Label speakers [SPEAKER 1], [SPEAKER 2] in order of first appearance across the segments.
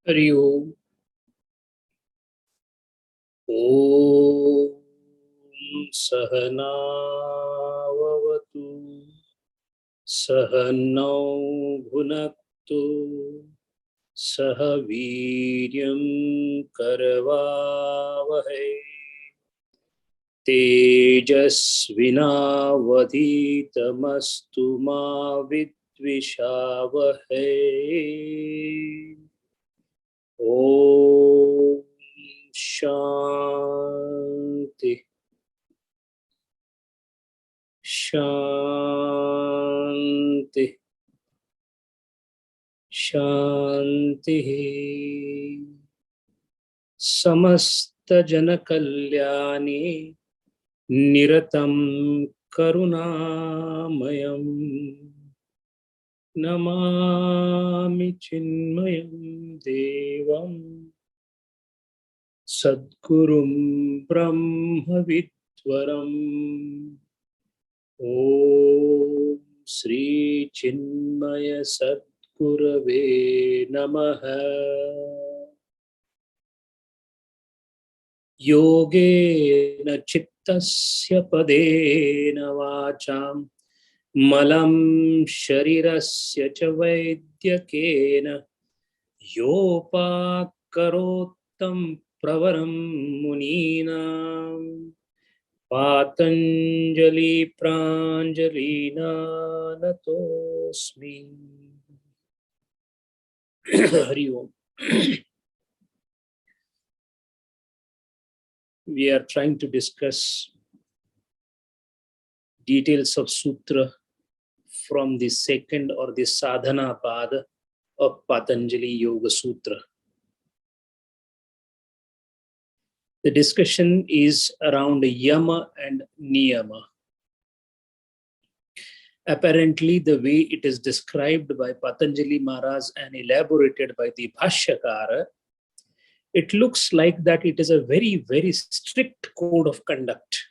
[SPEAKER 1] हरि ओम। ओम सहनावतु सहनौ भुनक्तु सह वीर्यं करवावहै तेजस्विनावधीतमस्तु मा विद्विषावहै। ओम शांति शांति शांति। समस्त जन कल्याणे निरतं करुणामयम् नमामि चिन्मयं देवं सद्गुरुं ब्रह्मविद्वरम्। ओम श्री चिन्मय सद्गुरवे नमः। योगेन चित्तस्य पदेन वाचां मलं शरीरस्य च वैद्यकेन योपाकरोत्तं प्रवरं मुनीनां पातञ्जलि प्राञ्जलिना नतोऽस्मि। हरि ओम। We are trying to discuss details of sutra from the second or the sadhana pada of Patanjali Yoga Sutra. The discussion is around yama and niyama. Apparently, the way it is described by Patanjali Maharaj and elaborated by the Bhashyakara, it looks like that it is a very, very strict code of conduct.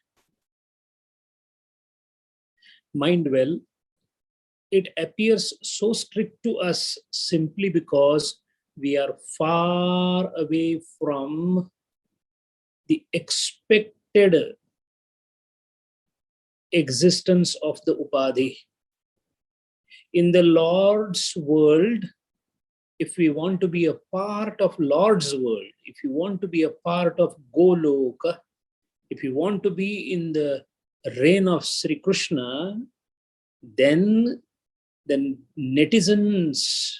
[SPEAKER 1] Mind well, it appears so strict to us simply because we are far away from the expected existence of the upadhi. In the Lord's world, if we want to be a part of Lord's world, if you want to be a part of Goloka, if you want to be in the reign of Sri Krishna, then netizens,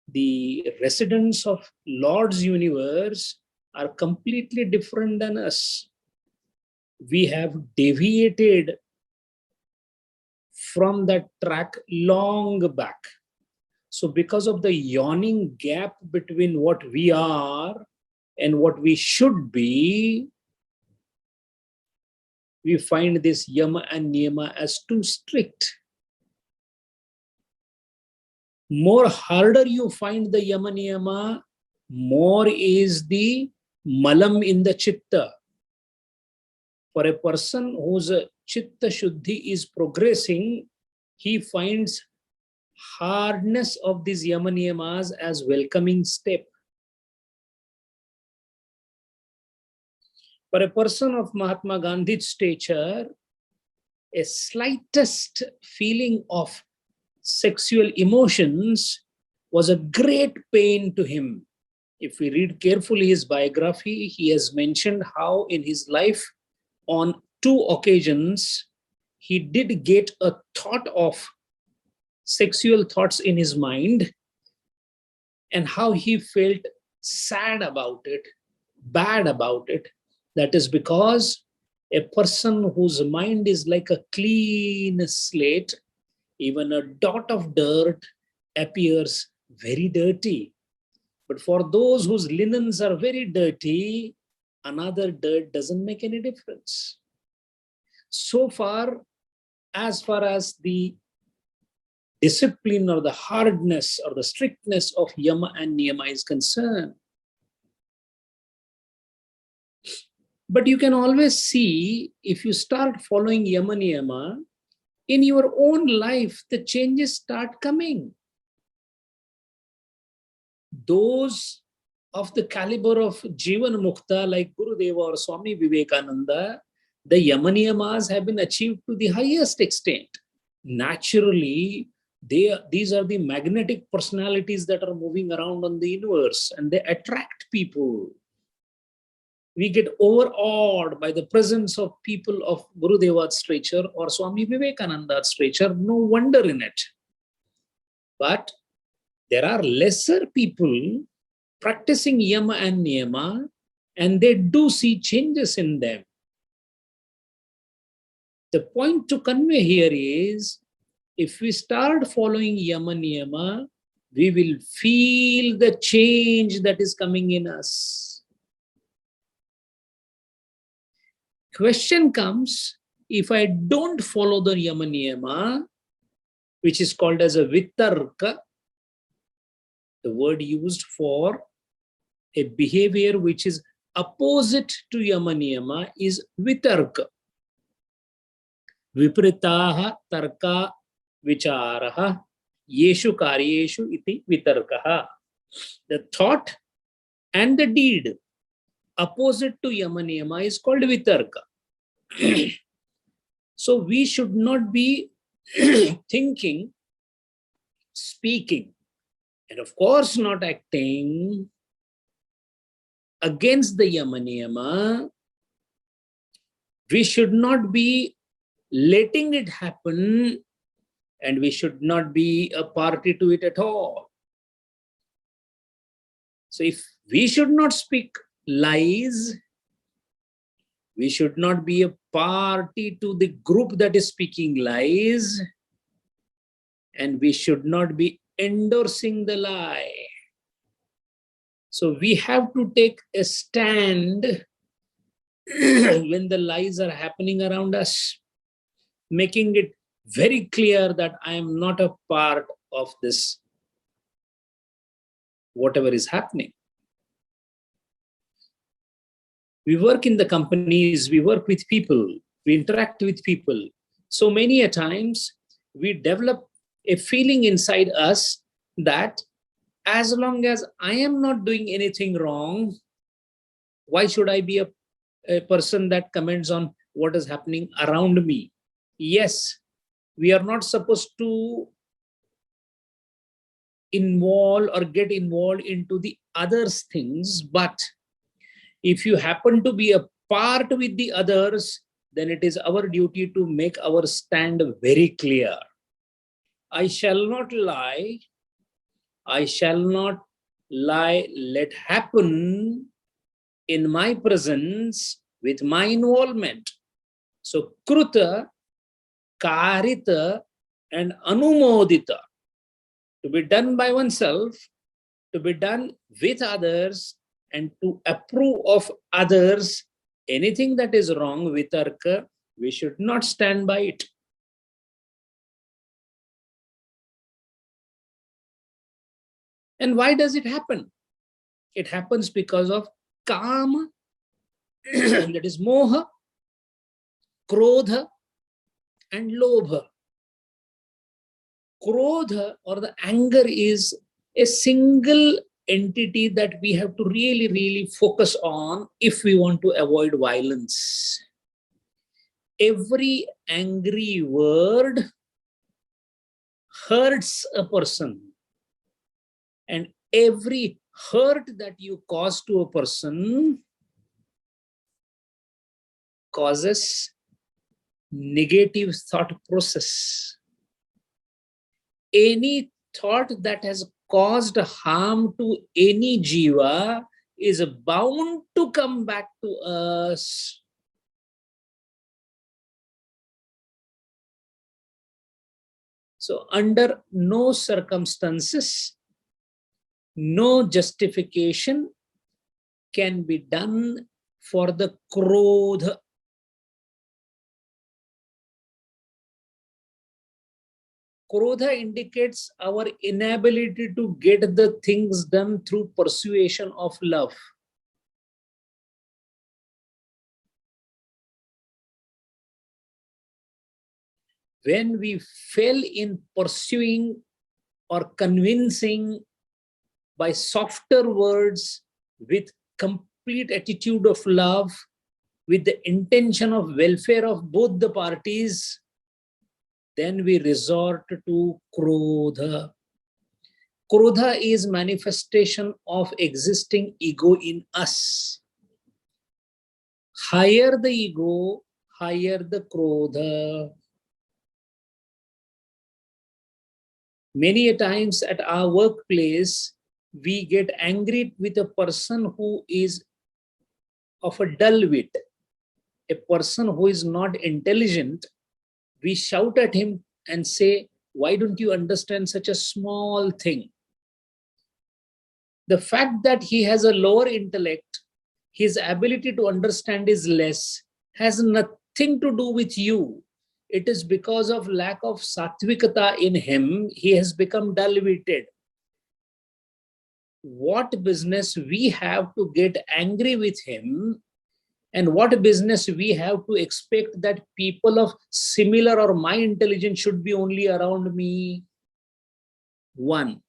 [SPEAKER 1] the residents of Lord's universe, are completely different than us. We have deviated from that track long back. So because of the yawning gap between what we are and what we should be, we find this yama and niyama as too strict. More harder you find the yama niyama, more is the malam in the chitta. For a person whose chitta shuddhi is progressing, he finds hardness of these yama niyamas as welcoming step. For a person of Mahatma Gandhi's stature, a slightest feeling of sexual emotions was a great pain to him. If we read carefully his biography, he has mentioned how in his life, on 2 occasions, he did get a thought of sexual thoughts in his mind, and how he felt sad about it, bad about it. That is because a person whose mind is like a clean slate, even a dot of dirt appears very dirty. But for those whose linens are very dirty, another dirt doesn't make any difference. So far as the discipline or the hardness or the strictness of yama and niyama is concerned. But you can always see, if you start following yama niyama, in your own life, the changes start coming. those of the caliber of Jivan Mukta like Gurudeva or Swami Vivekananda, the Yamaniyamas have been achieved to the highest extent. Naturally, these are the magnetic personalities that are moving around on the universe, and they attract people. We get overawed by the presence of people of Gurudeva's stature or Swami Vivekananda's stature. No wonder in it. But there are lesser people practicing Yama and Niyama, and they do see changes in them. The point to convey here is, if we start following Yama Niyama, we will feel the change that is coming in us. Question comes, if I don't follow the Yama Niyama, which is called as a Vitarka, the word used for a behavior which is opposite to Yama Niyama is Vitarka. Vipritaha tarka vicharaha yeshu karyeshu iti vitarkaha. The thought and the deed opposite to Yama Niyama is called Vitarka. So we should not be thinking, speaking, and of course not acting against the Yama Niyama. We should not be letting it happen, and we should not be a party to it at all. So if we should not speak lies, we should not be a party to the group that is speaking lies, and we should not be endorsing the lie. So we have to take a stand when the lies are happening around us, making it very clear that I am not a part of this, whatever is happening. We work in the companies, we work with people, we interact with people. So many a times we develop a feeling inside us that as long as I am not doing anything wrong, why should I be a person that comments on what is happening around me? Yes, we are not supposed to involve or get involved into the others' things, but if you happen to be a part with the others, then it is our duty to make our stand very clear. I shall not lie. I shall not lie, let happen in my presence with my involvement. So, Kruta, Karita, and Anumodita, to be done by oneself, to be done with others, and to approve of others. Anything that is wrong, Vitarka, we should not stand by it. And why does it happen? It happens because of Kama, that is Moha, Krodha, and Lobha. Krodha, or the anger, is a single entity that we have to really focus on if we want to avoid violence. Every angry word hurts a person, and every hurt that you cause to a person causes negative thought process. Any thought that has caused harm to any jiva is bound to come back to us. So under no circumstances, no justification can be done for the krodha. Krodha indicates our inability to get the things done through persuasion of love. When we fail in pursuing or convincing by softer words, with complete attitude of love, with the intention of welfare of both the parties, then we resort to krodha. Krodha is manifestation of existing ego in us. Higher the ego, higher the krodha. Many a times at our workplace, we get angry with a person who is of a dull wit, a person who is not intelligent. We shout at him and say, why don't you understand such a small thing? The fact that he has a lower intellect, his ability to understand is less, has nothing to do with you. It is because of lack of sattvikata in him, he has become dull-witted. What business we have to get angry with him, and what business we have to expect that people of similar or my intelligence should be only around me? One.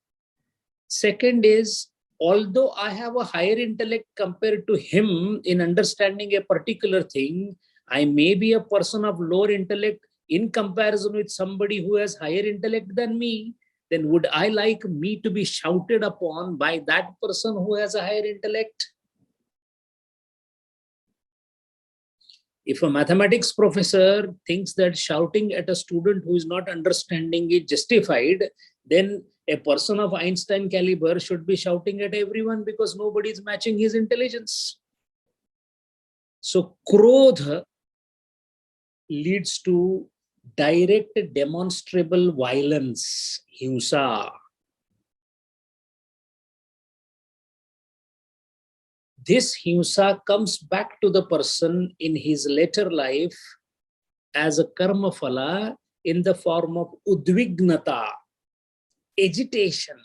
[SPEAKER 1] Second is, although I have a higher intellect compared to him in understanding a particular thing, I may be a person of lower intellect in comparison with somebody who has higher intellect than me. Then would I like me to be shouted upon by that person who has a higher intellect? If a mathematics professor thinks that shouting at a student who is not understanding is justified, then a person of Einstein caliber should be shouting at everyone because nobody is matching his intelligence. So krodha leads to direct demonstrable violence, himsa. This himsa comes back to the person in his later life as a karma phala in the form of udvignata, agitation.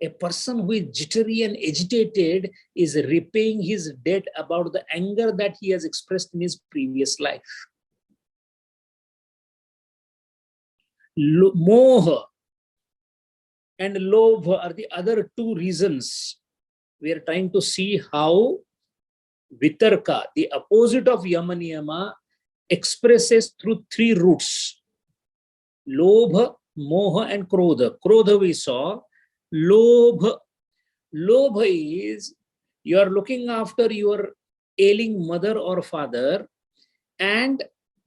[SPEAKER 1] A person who is jittery and agitated is repaying his debt about the anger that he has expressed in his previous life. Moha and lobha are the other two reasons. We are trying to see how vitarka, the opposite of yama niyama, expresses through three roots: lobha, moha, and krodha. Krodha we saw. Lobha is you are looking after your ailing mother or father, and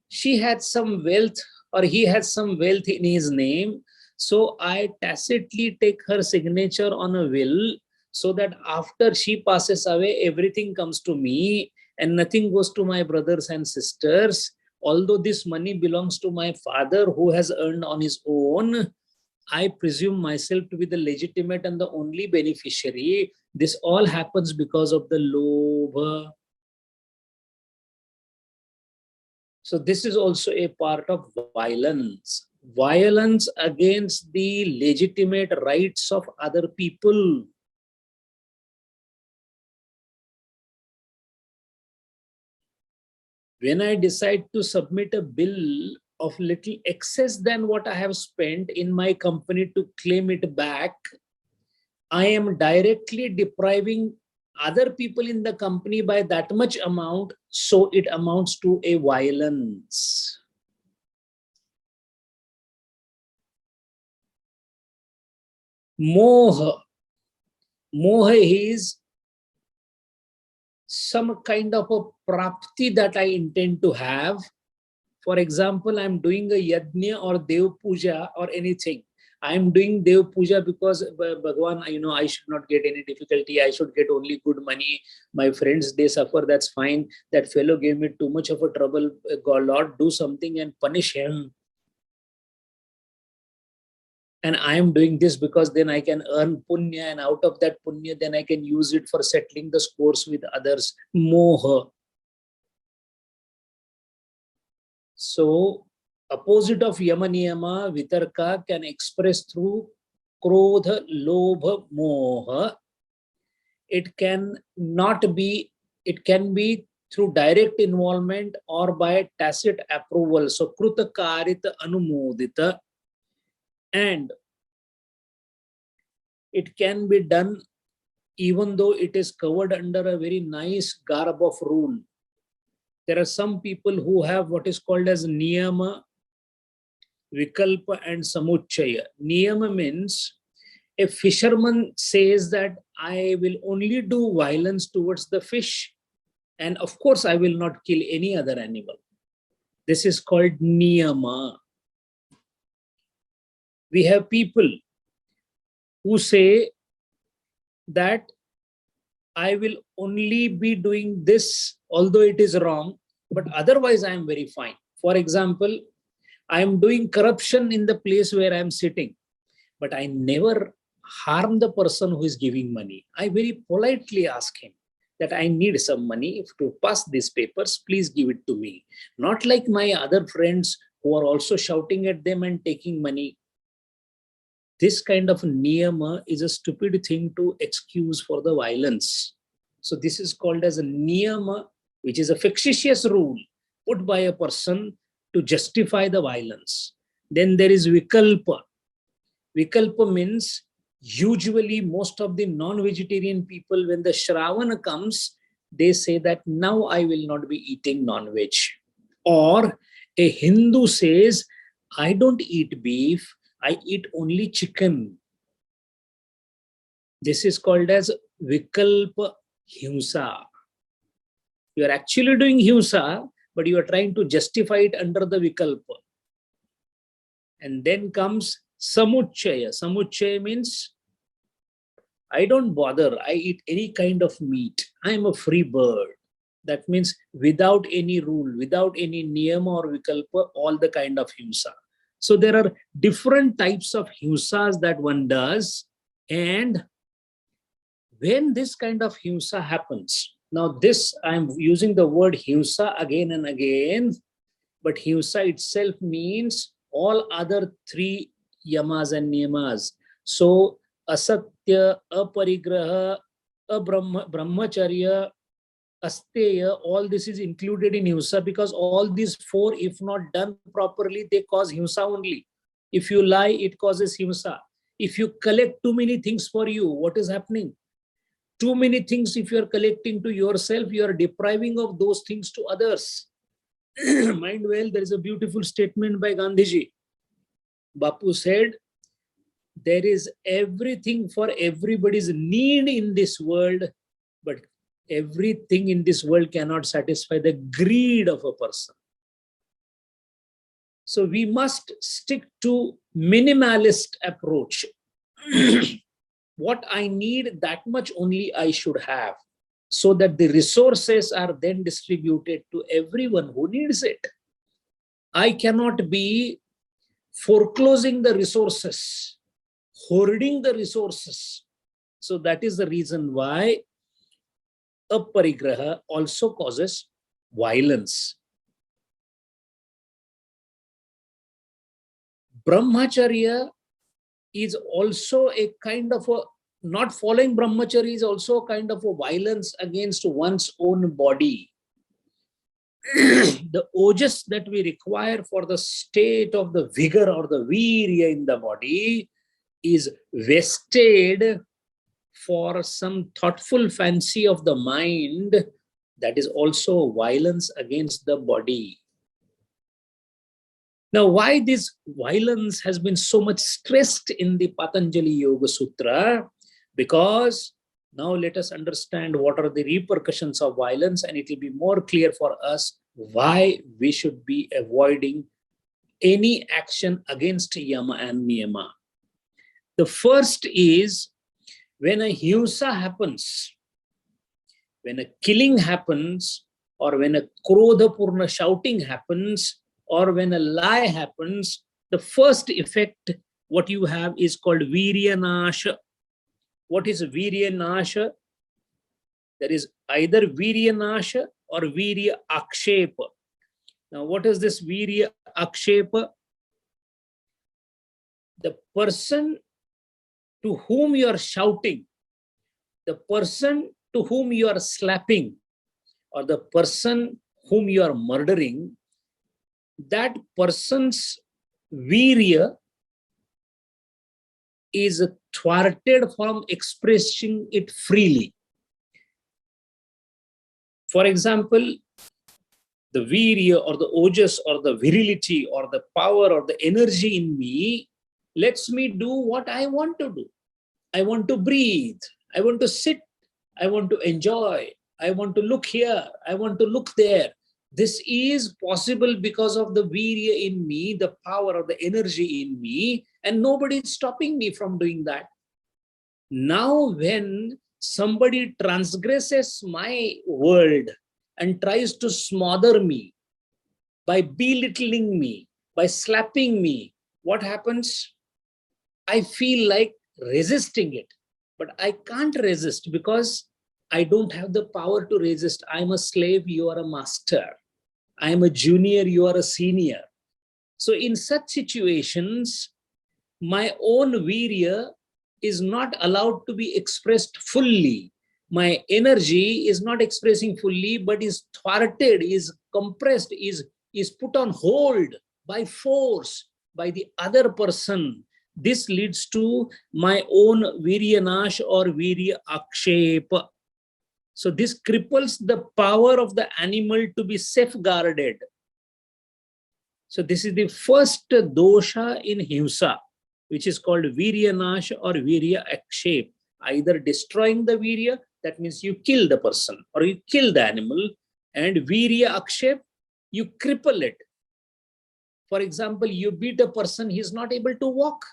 [SPEAKER 1] she had some wealth or he has some wealth in his name. So I tacitly take her signature on a will so that after she passes away, everything comes to me and nothing goes to my brothers and sisters. Although this money belongs to my father who has earned on his own, I presume myself to be the legitimate and the only beneficiary. This all happens because of the lobha. So this is also a part of violence. Violence against the legitimate rights of other people. When I decide to submit a bill of little excess than what I have spent in my company to claim it back, I am directly depriving other people in the company by that much amount, so it amounts to a violence. Moha. Moha is some kind of a prapti that I intend to have. For example, I'm doing a yajna or dev puja or anything. I'm doing dev puja because Bhagwan, I should not get any difficulty. I should get only good money. My friends, they suffer. That's fine. That fellow gave me too much of a trouble. God, Lord, do something and punish him. And I am doing this because then I can earn punya, and out of that punya, then I can use it for settling the scores with others. Moha. So, opposite of yama niyama, vitarka can express through krodha, lobha, moha. It can be through direct involvement or by tacit approval. So, kruta karita anumodita. And it can be done even though it is covered under a very nice garb of rule. There are some people who have what is called as niyama, vikalpa, and samuchaya. Niyama means a fisherman says that I will only do violence towards the fish, and of course I will not kill any other animal. This is called niyama. We have people who say that I will only be doing this, although it is wrong, but otherwise I am very fine. For example, I am doing corruption in the place where I am sitting, but I never harm the person who is giving money. I very politely ask him that I need some money to pass these papers, please give it to me. Not like my other friends who are also shouting at them and taking money. This kind of niyama is a stupid thing to excuse for the violence. So this is called as a niyama, which is a fictitious rule put by a person to justify the violence. Then there is vikalpa. Vikalpa means usually most of the non-vegetarian people, when the Shravana comes, they say that now I will not be eating non-veg. Or a Hindu says, I don't eat beef, I eat only chicken. This is called as vikalpa himsa. You are actually doing himsa, but you are trying to justify it under the vikalpa. And then comes samuchaya. Samuchaya means I don't bother. I eat any kind of meat. I am a free bird. That means without any rule, without any niyama or vikalpa, all the kind of himsa. So there are different types of himsas that one does. And when this kind of himsa happens, now this, I'm using the word himsa again and again, but himsa itself means all other three yamas and niyamas. So asatya, aparigraha, brahmacharya, asteya, all this is included in himsa, because all these four, if not done properly, they cause himsa only. If you lie, it causes himsa. If you collect too many things for you, what is happening? Too many things, if you are collecting to yourself, you are depriving of those things to others. Mind well, there is a beautiful statement by Gandhiji. Bapu said, there is everything for everybody's need in this world, but everything in this world cannot satisfy the greed of a person. So we must stick to minimalist approach. What I need, that much only I should have, so that the resources are then distributed to everyone who needs it. I cannot be foreclosing the resources, hoarding the resources. So that is the reason why aparigraha also causes violence. Brahmacharya is also a kind of a, not following brahmacharya is also a kind of a violence against one's own body. The ojas that we require for the state of the vigor or the virya in the body is wasted for some thoughtful fancy of the mind. That is also violence against the body. Now, why this violence has been so much stressed in the Patanjali Yoga Sutra? Because now let us understand what are the repercussions of violence, and it will be more clear for us why we should be avoiding any action against yama and niyama. The first is, when a himsa happens, when a killing happens, or when a krodha-purna shouting happens, or when a lie happens, the first effect, what you have is called virya nasha. What is virya nasha? There is either virya nasha or virya akshepa. Now, what is this virya akshepa? The person to whom you are shouting, the person to whom you are slapping, or the person whom you are murdering, that person's virya is thwarted from expressing it freely. For example, the virya or the ojas or the virility or the power or the energy in me lets me do what I want to do. I want to breathe. I want to sit. I want to enjoy. I want to look here. I want to look there. This is possible because of the virya in me, the power or the energy in me, and nobody is stopping me from doing that. Now, when somebody transgresses my world and tries to smother me by belittling me, by slapping me, what happens? I feel like resisting it, but I can't resist because I don't have the power to resist. I'm a slave, you are a master. I'm a junior, you are a senior. So in such situations, my own virya is not allowed to be expressed fully. My energy is not expressing fully, but is thwarted, is compressed, is put on hold by force by the other person. This leads to my own virya nash or virya akshepa. So this cripples the power of the animal to be safeguarded. So this is the first dosha in himsa, which is called virya nash or virya akshep. Either destroying the virya, that means you kill the person or you kill the animal, and virya akshep, you cripple it. For example, you beat a person, he's not able to walk.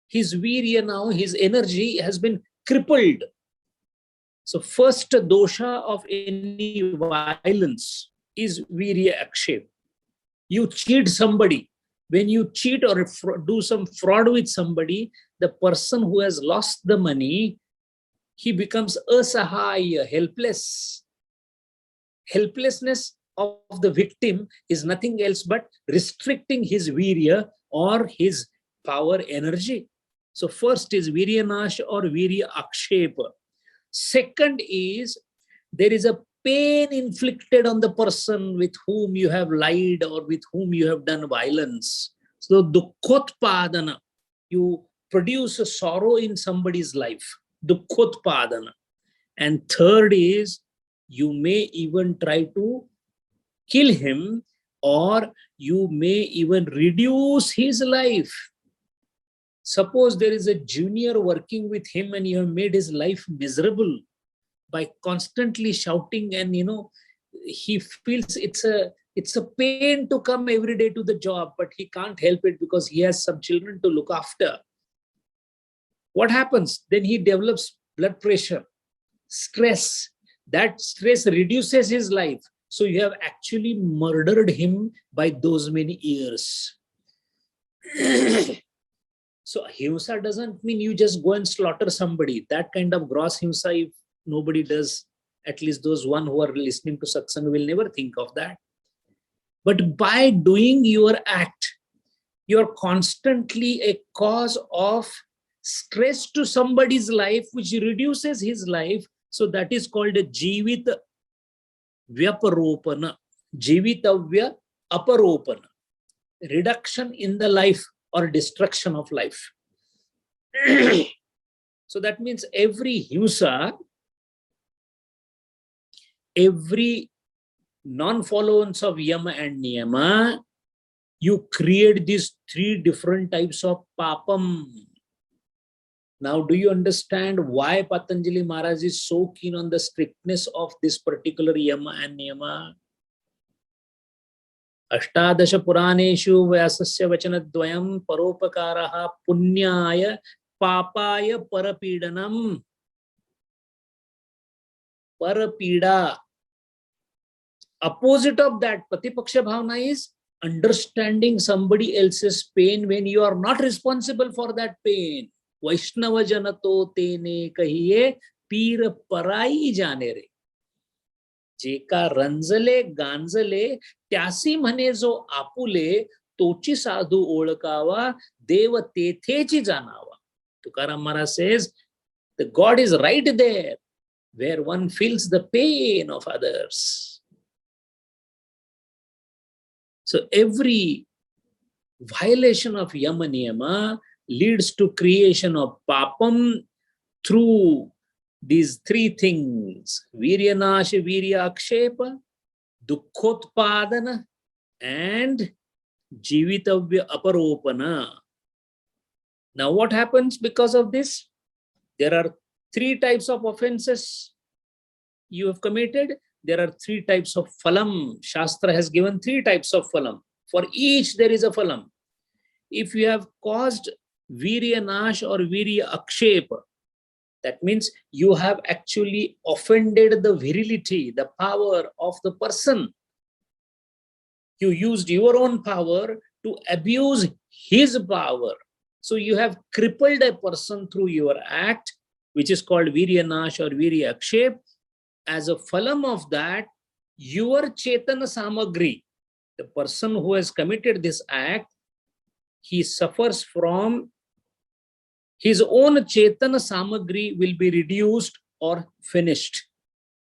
[SPEAKER 1] His virya now, his energy has been crippled. So first dosha of any violence is virya akshep. You cheat somebody. When you cheat or do some fraud with somebody, the person who has lost the money, he becomes asahaya, helpless. Helplessness of the victim is nothing else but restricting his virya or his power energy. So first is virya nash or virya akshepa. Second is there is a pain inflicted on the person with whom you have lied or with whom you have done violence. So dukkhotpadana, you produce a sorrow in somebody's life, dukkhotpadana. And third is you may even try to kill him, or you may even reduce his life. Suppose there is a junior working with him and you have made his life miserable by constantly shouting, and he feels it's a pain to come every day to the job, but he can't help it because he has some children to look after. What happens? Then he develops blood pressure, stress. That stress reduces his life. So you have actually murdered him by those many years. So himsa doesn't mean you just go and slaughter somebody. That kind of gross himsa, if nobody does, at least those one who are listening to satsang will never think of that. But by doing your act, you're constantly a cause of stress to somebody's life, which reduces his life. So that is called a jivita vyaparopana, jivitavya aparopana, reduction in the life or destruction of life. So that means every himsa, every non-followance of yama and niyama, you create these three different types of papam. Now, do you understand why Patanjali Maharaj is so keen on the strictness of this particular yama and niyama? Ashtadasha Puraneshu Vyasasya Vachanadvayam Paropakaraha Punyaya Papaya Parapidanam. Parapida. Opposite of that, Patipaksha Bhavana is understanding somebody else's pain when you are not responsible for that pain. Vaishnava janato tene kahiye pir parai jane re. Jeka ranzale ganzale त्यासी म्हणे जो आपुले तोची साधू ओळखावा देव तेथेची जाणावा. Tukaram Maharaj says, the God is right there where one feels the pain of others. So every violation of yama niyama leads to creation of papam through these three things: viryanasha, virya akshepa, dukkhotpadana, and jivitavya aparopana. Now, what happens because of this? There are three types of offenses you have committed. There are three types of phalam. Shastra has given three types of phalam. For each, there is a phalam. If you have caused virya nash or virya akshepa, that means you have actually offended the virility, the power of the person. You used your own power to abuse his power. So you have crippled a person through your act, which is called virya nash or virya akshep. As a phalam of that, your chetana samagri, the person who has committed this act, he suffers from his own chetana samagri will be reduced or finished.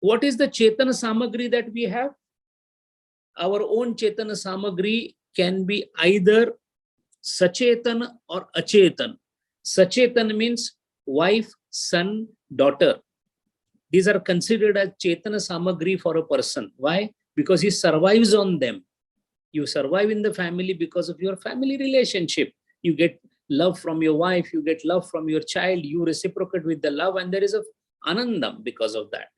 [SPEAKER 1] What is the chetana samagri that we have? Our own chetana samagri can be either sachetan or achetan. Sachetan means wife, son, daughter. These are considered as chetana samagri for a person. Why? Because he survives on them. You survive in the family because of your family relationship. You get love from your wife, you get love from your child, you reciprocate with the love, and there is a anandam because of that.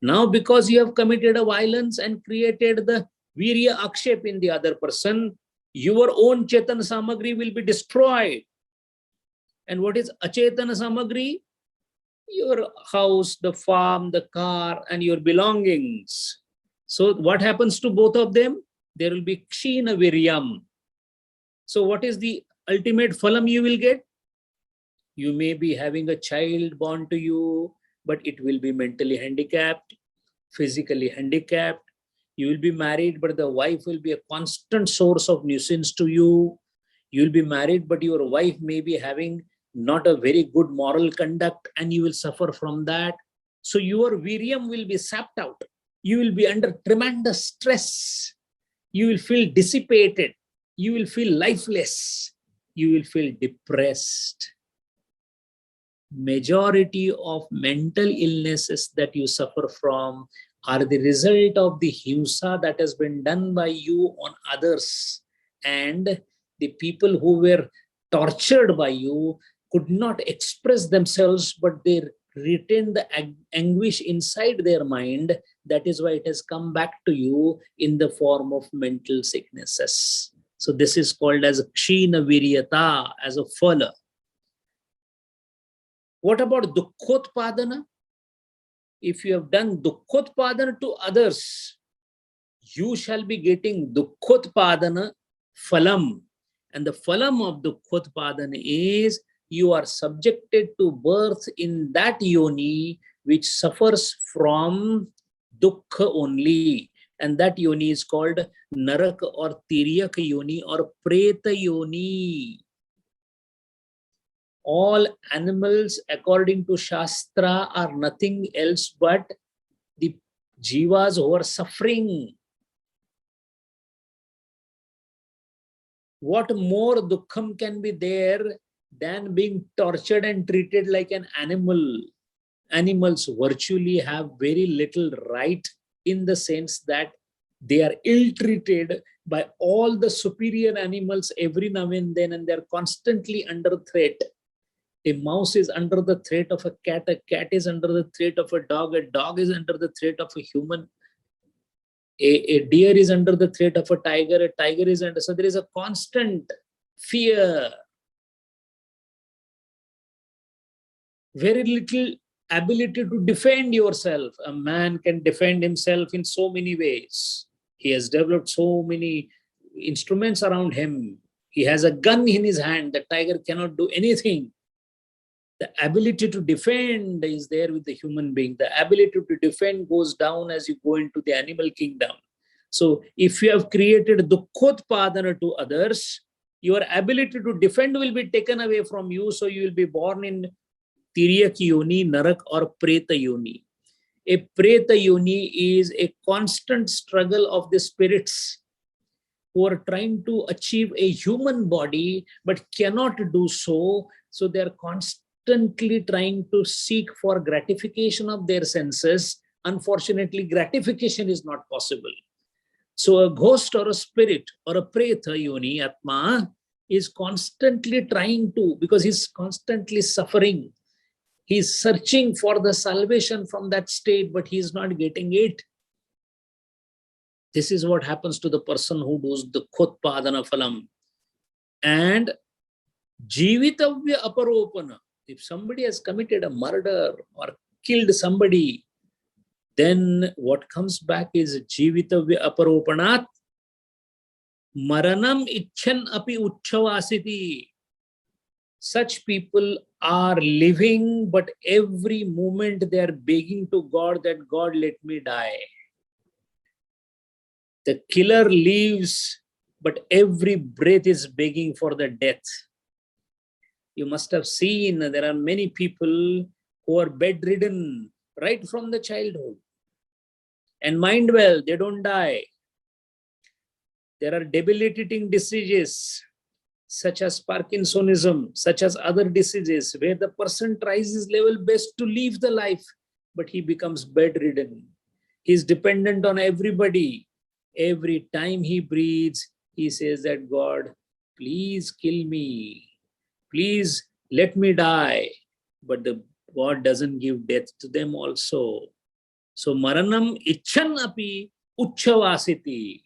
[SPEAKER 1] Now, because you have committed a violence and created the virya akshep in the other person, your own chetana samagri will be destroyed. And what is achetana samagri? Your house, the farm, the car, and your belongings. So what happens to both of them? There will be kshina viryam. So what is the ultimate phalam you will get? You may be having a child born to you, but it will be mentally handicapped, physically handicapped. You will be married, but the wife will be a constant source of nuisance to you. You will be married, but your wife may be having not a very good moral conduct, and you will suffer from that. So your viryam will be sapped out. You will be under tremendous stress. You will feel dissipated. You will feel lifeless. You will feel depressed. Majority of mental illnesses that you suffer from are the result of the himsa that has been done by you on others. And the people who were tortured by you could not express themselves, but they retained the anguish inside their mind. That is why it has come back to you in the form of mental sicknesses. So this is called as kshina viryata, as a phala. What about dukkhotpadana? If you have done dukkhotpadana to others, you shall be getting dukkhotpadana phalam. And the phalam of dukkhotpadana is you are subjected to birth in that yoni which suffers from dukkha only. And that yoni is called naraka or tiryak yoni or preta yoni. All animals, according to Shastra, are nothing else but the jivas who are suffering. What more dukkham can be there than being tortured and treated like an animal? Animals virtually have very little right, in the sense that they are ill-treated by all the superior animals every now and then, and they're constantly under threat. A mouse is under the threat of a cat is under the threat of a dog is under the threat of a human, a deer is under the threat of a tiger is under, so there is a constant fear. Very little ability to defend yourself. A man can defend himself in so many ways. He has developed so many instruments around him. He has a gun in his hand. The tiger cannot do anything. The ability to defend is there with the human being. The ability to defend goes down as you go into the animal kingdom. So if you have created dukkhotpadana to others, your ability to defend will be taken away from you. So you will be born in tiryak yoni, narak, or preta yoni. A preta yoni is a constant struggle of the spirits who are trying to achieve a human body but cannot do so. So they are constantly trying to seek for gratification of their senses. Unfortunately, gratification is not possible. So a ghost or a spirit or a preta yoni, atma, is constantly trying to, because he's constantly suffering. He's searching for the salvation from that state, but he's not getting it. This is what happens to the person who does the khotpadana phalam. And jivitavya aparopana. If somebody has committed a murder or killed somebody, then what comes back is jivitavya aparopanat maranam icchan api uchchavasiti. Such people are living, but every moment they are begging to God that God, let me die. The killer lives, but every breath is begging for the death. You must have seen there are many people who are bedridden right from the childhood. And mind well, they don't die. There are debilitating diseases such as Parkinsonism, such as other diseases, where the person tries his level best to live the life, but he becomes bedridden. He is dependent on everybody. Every time he breathes, he says that God, please kill me. Please let me die. But the God doesn't give death to them also. So maranam icchan api uchchavasiti.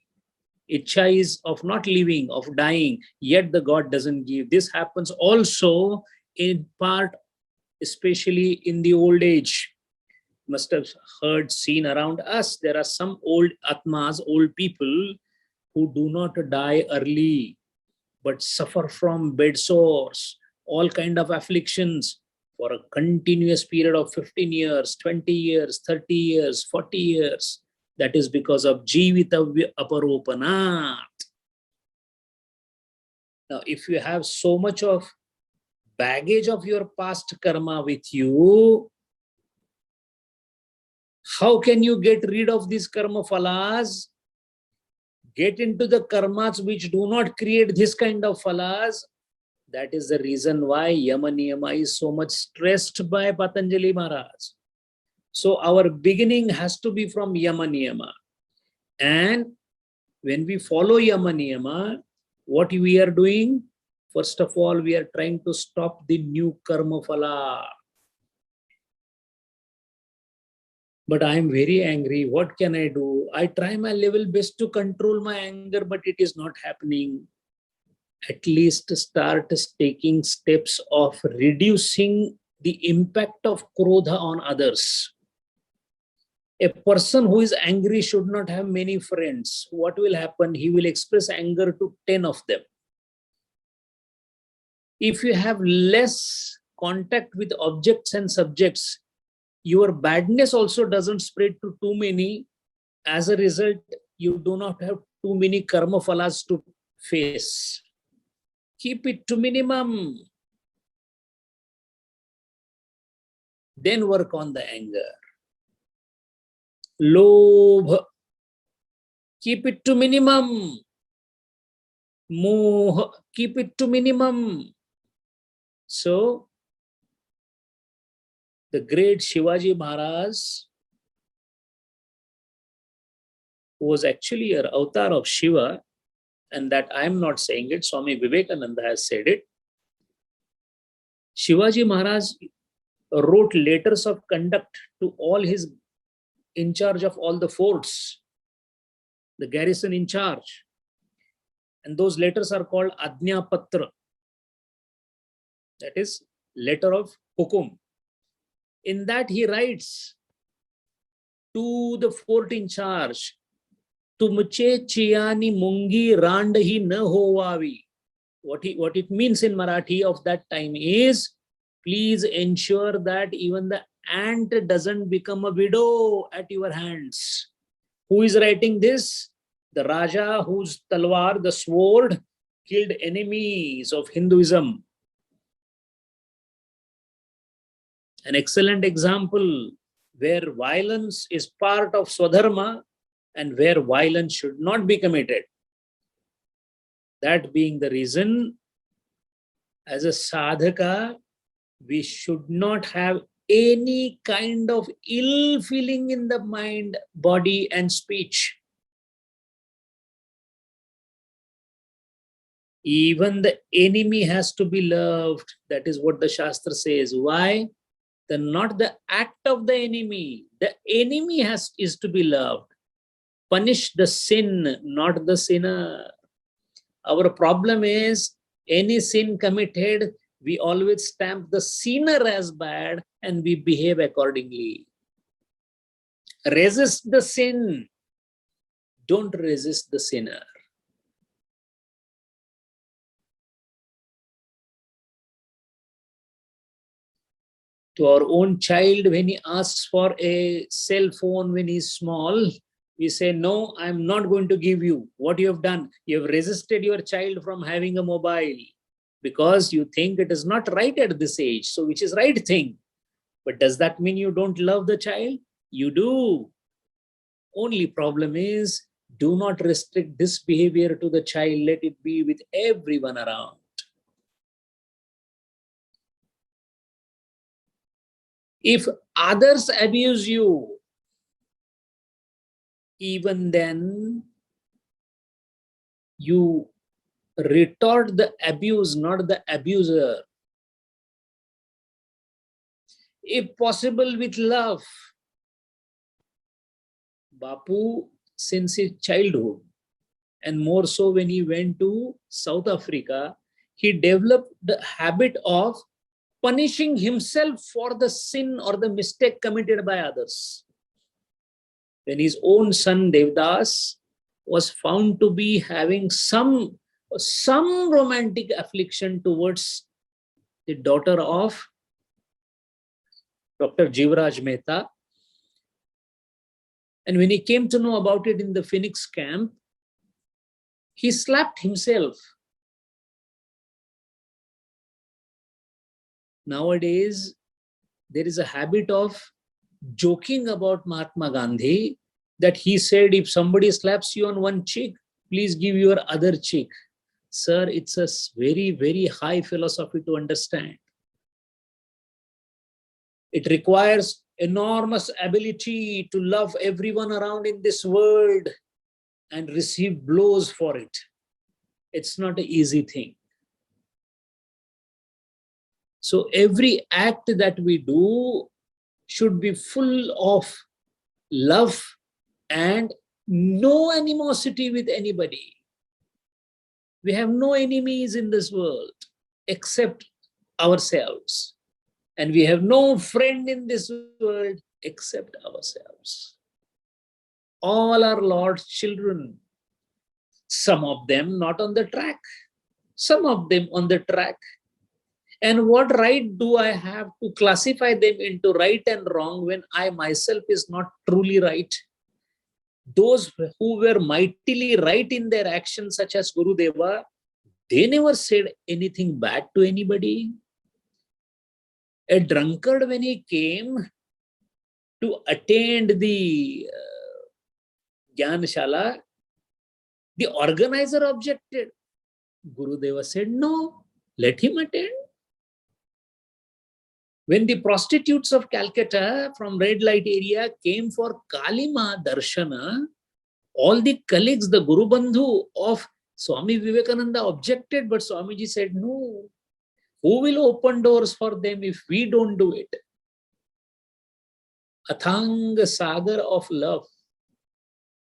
[SPEAKER 1] Ichcha is of not living, of dying, yet the God doesn't give. This happens also in part, especially in the old age. Must have heard, seen around us, there are some old atmas, old people who do not die early, but suffer from bed sores, all kind of afflictions for a continuous period of 15 years, 20 years, 30 years, 40 years. That is because of jivitavya aparopanat. Now, if you have so much of baggage of your past karma with you, how can you get rid of these karma phalas? Get into the karmas which do not create this kind of phalas. That is the reason why Yama Niyama is so much stressed by Patanjali Maharaj. So our beginning has to be from Yama Niyama. And when we follow Yama Niyama, what we are doing? First of all, we are trying to stop the new karma phala. But I am very angry. What can I do? I try my level best to control my anger, but it is not happening. At least start taking steps of reducing the impact of krodha on others. A person who is angry should not have many friends. What will happen? He will express anger to 10 of them. If you have less contact with objects and subjects, your badness also doesn't spread to too many. As a result, you do not have too many karma phalas to face. Keep it to minimum. Then work on the anger. Lobh. Keep it to minimum. Moh. Keep it to minimum. So, the great Shivaji Maharaj, who was actually an avatar of Shiva, and that I am not saying it, Swami Vivekananda has said it. Shivaji Maharaj wrote letters of conduct to all his in charge of all the forts, the garrison in charge. And those letters are called Ajna Patra. That is letter of hukum. In that he writes to the fort in charge, Tumche chiyani mungi randhi na hovavi. What it means in Marathi of that time is, please ensure that even the ant doesn't become a widow at your hands. Who is writing this? The Raja whose talwar, the sword, killed enemies of Hinduism. An excellent example where violence is part of Swadharma and where violence should not be committed. That being the reason, as a sadhaka, we should not have any kind of ill feeling in the mind, body, and speech. Even the enemy has to be loved. That is what the Shastra says. Why? Not the act of the enemy. The enemy is to be loved. Punish the sin, not the sinner. Our problem is any sin committed, we always stamp the sinner as bad and we behave accordingly. Resist the sin. Don't resist the sinner. To our own child, when he asks for a cell phone when he's small, we say, no, I'm not going to give you. What you have done? You have resisted your child from having a mobile because you think it is not right at this age. So which is right thing? But does that mean you don't love the child? You do. Only problem is, do not restrict this behavior to the child. Let it be with everyone around. If others abuse you, even then you retort the abuse, not the abuser. If possible, with love. Bapu, since his childhood, and more so when he went to South Africa, he developed the habit of punishing himself for the sin or the mistake committed by others. When his own son Devdas was found to be having some romantic affliction towards the daughter of Dr. Jivraj Mehta, and when he came to know about it in the Phoenix camp, he slapped himself. Nowadays, there is a habit of joking about Mahatma Gandhi, that he said, if somebody slaps you on one cheek, please give your other cheek. Sir, it's a very, very high philosophy to understand. It requires enormous ability to love everyone around in this world and receive blows for it. It's not an easy thing. So every act that we do should be full of love and no animosity with anybody. We have no enemies in this world except ourselves. And we have no friend in this world except ourselves. All are Lord's children. Some of them not on the track. Some of them on the track. And what right do I have to classify them into right and wrong when I myself is not truly right? Those who were mightily right in their actions, such as Gurudeva, they never said anything bad to anybody. A drunkard, when he came to attend the Gyanshala, the organizer objected. Gurudeva said, no, let him attend. When the prostitutes of Calcutta from red light area came for Kalima Darshana, all the colleagues, the Guru Bandhu of Swami Vivekananda objected, but Swamiji said, no, who will open doors for them if we don't do it? Athang Sagar of love.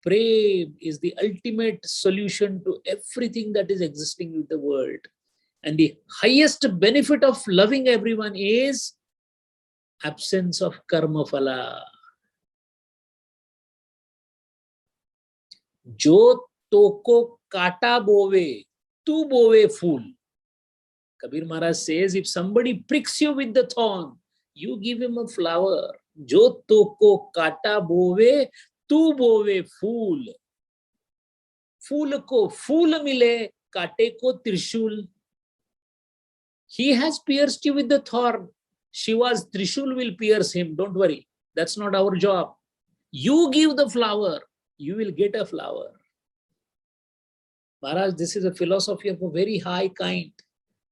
[SPEAKER 1] Prem is the ultimate solution to everything that is existing in the world. And the highest benefit of loving everyone is absence of karma phala. Jo toko kata bove, tu bove fool. Kabir Maharaj says, if somebody pricks you with the thorn, you give him a flower. Jo toko kata bove, tu bove fool. Fool ko fool mile, kate ko trishul. He has pierced you with the thorn. Shiva's trishul will pierce him. Don't worry. That's not our job. You give the flower, you will get a flower. Maharaj, this is a philosophy of a very high kind.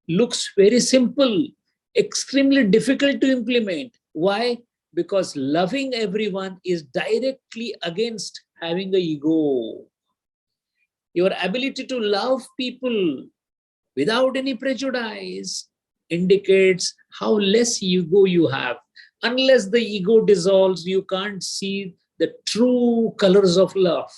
[SPEAKER 1] Looks very simple, extremely difficult to implement. Why? Because loving everyone is directly against having an ego. Your ability to love people without any prejudice indicates how less ego you have. Unless the ego dissolves, you can't see the true colors of love.